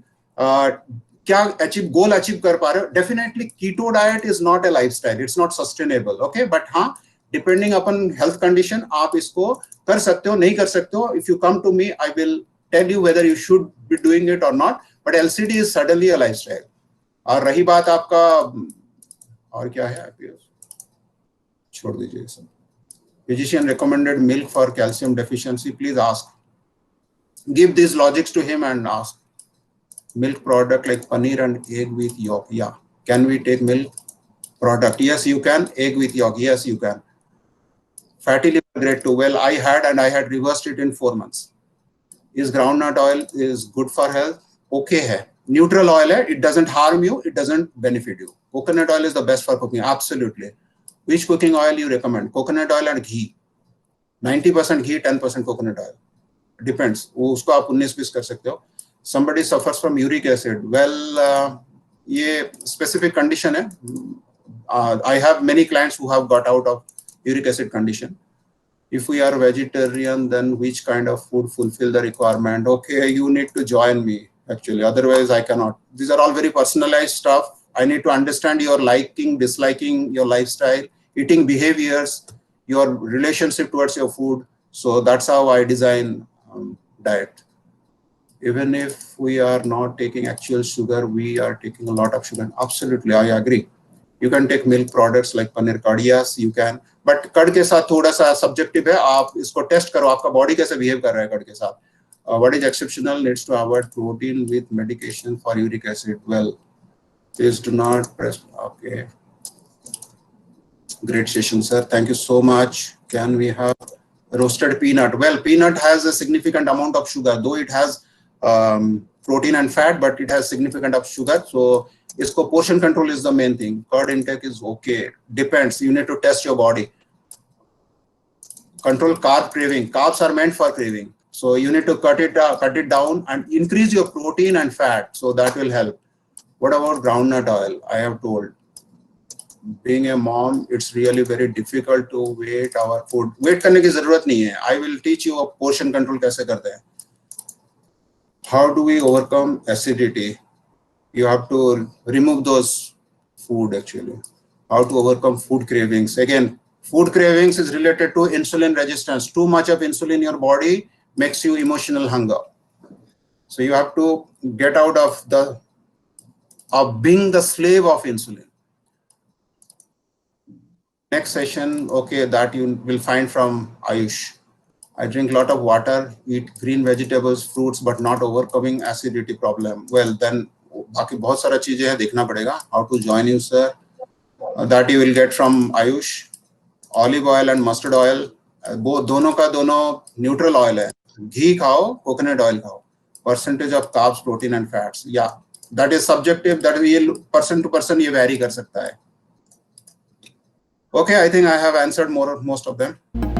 Speaker 1: क्या achieve goal achieve कर पा रहे हो. Definitely keto diet is not a lifestyle, it's not sustainable. Okay, but हाँ, depending upon health condition आप इसको कर सकते हो, नहीं कर सकते हो. If you come to me I will tell you whether you should be doing it और not, but LCD is suddenly a lifestyle. और रही बात आपका और क्या है, छोड़ दीजिए सब. Physician recommended milk for calcium deficiency, please ask, give this logics to him and ask. Milk product like paneer and egg with yolk. Yeah. Can we take milk product? Yes, you can. Egg with yolk. Yes, you can. Fatty liver grade 2. Well, I had reversed it in 4 months. Is groundnut oil is good for health? Okay hai. Neutral oil hai. It doesn't harm you. It doesn't benefit you. Coconut oil is the best for cooking. Absolutely. Which cooking oil you recommend? Coconut oil and ghee. 90% ghee, 10% coconut oil. Depends. उसको आप 19-20 कर सकते हो. Somebody suffers from uric acid. Well, ये specific condition है. I have many clients who have got out of uric acid condition. If we are vegetarian, then which kind of food fulfill the requirement? Okay, you need to join me actually. Otherwise, I cannot. These are all very personalized stuff. I need to understand your liking, disliking, your lifestyle, eating behaviors, your relationship towards your food. So that's how I design diet. Even if we are not taking actual sugar, we are taking a lot of sugar. Absolutely, I agree. You can take milk products like paneer curd. Yes, you can. But curd के साथ थोड़ा सा subjective है. आप इसको test करो, आपका body कैसे बिहेव कर रहा है कर्ड के साथ. What is exceptional? Needs to avoid protein with medication for uric acid. Well, please do not press. Okay. Great session, sir. Thank you so much. Can we have roasted peanut? Well, peanut has a significant amount of sugar, though it has protein and fat, but it has significant of sugar. So isko portion control is the main thing. Curd intake is okay. Depends. You need to test your body. Control carb craving. Carbs are meant for craving. So you need to cut it down and increase your protein and fat. So that will help. What about groundnut oil? I have told. Being a mom, it's really very difficult to weight our food. Weight करने की जरूरत नहीं है. I will teach you a portion control कैसे करते हैं. How do we overcome acidity? You have to remove those food actually. How to overcome food cravings? Again, food cravings is related to insulin resistance. Too much of insulin in your body makes you emotional hunger. So you have to get out of being the slave of insulin. Next session, okay, that you will find from Ayush. I drink a lot of water, eat green vegetables, fruits, but not overcoming acidity problem. Well, then बाकी बहुत सारा चीजें हैं, देखना पड़ेगा. How to join you, sir? That you will get from Ayush. Olive oil and mustard oil, दोनों का दोनों neutral oil है. घी खाओ, coconut oil खाओ. percentage of carbs, protein and fats. Yeah, that is subjective. That will person to person ये vary कर सकता है. Okay, I think I have answered most of them.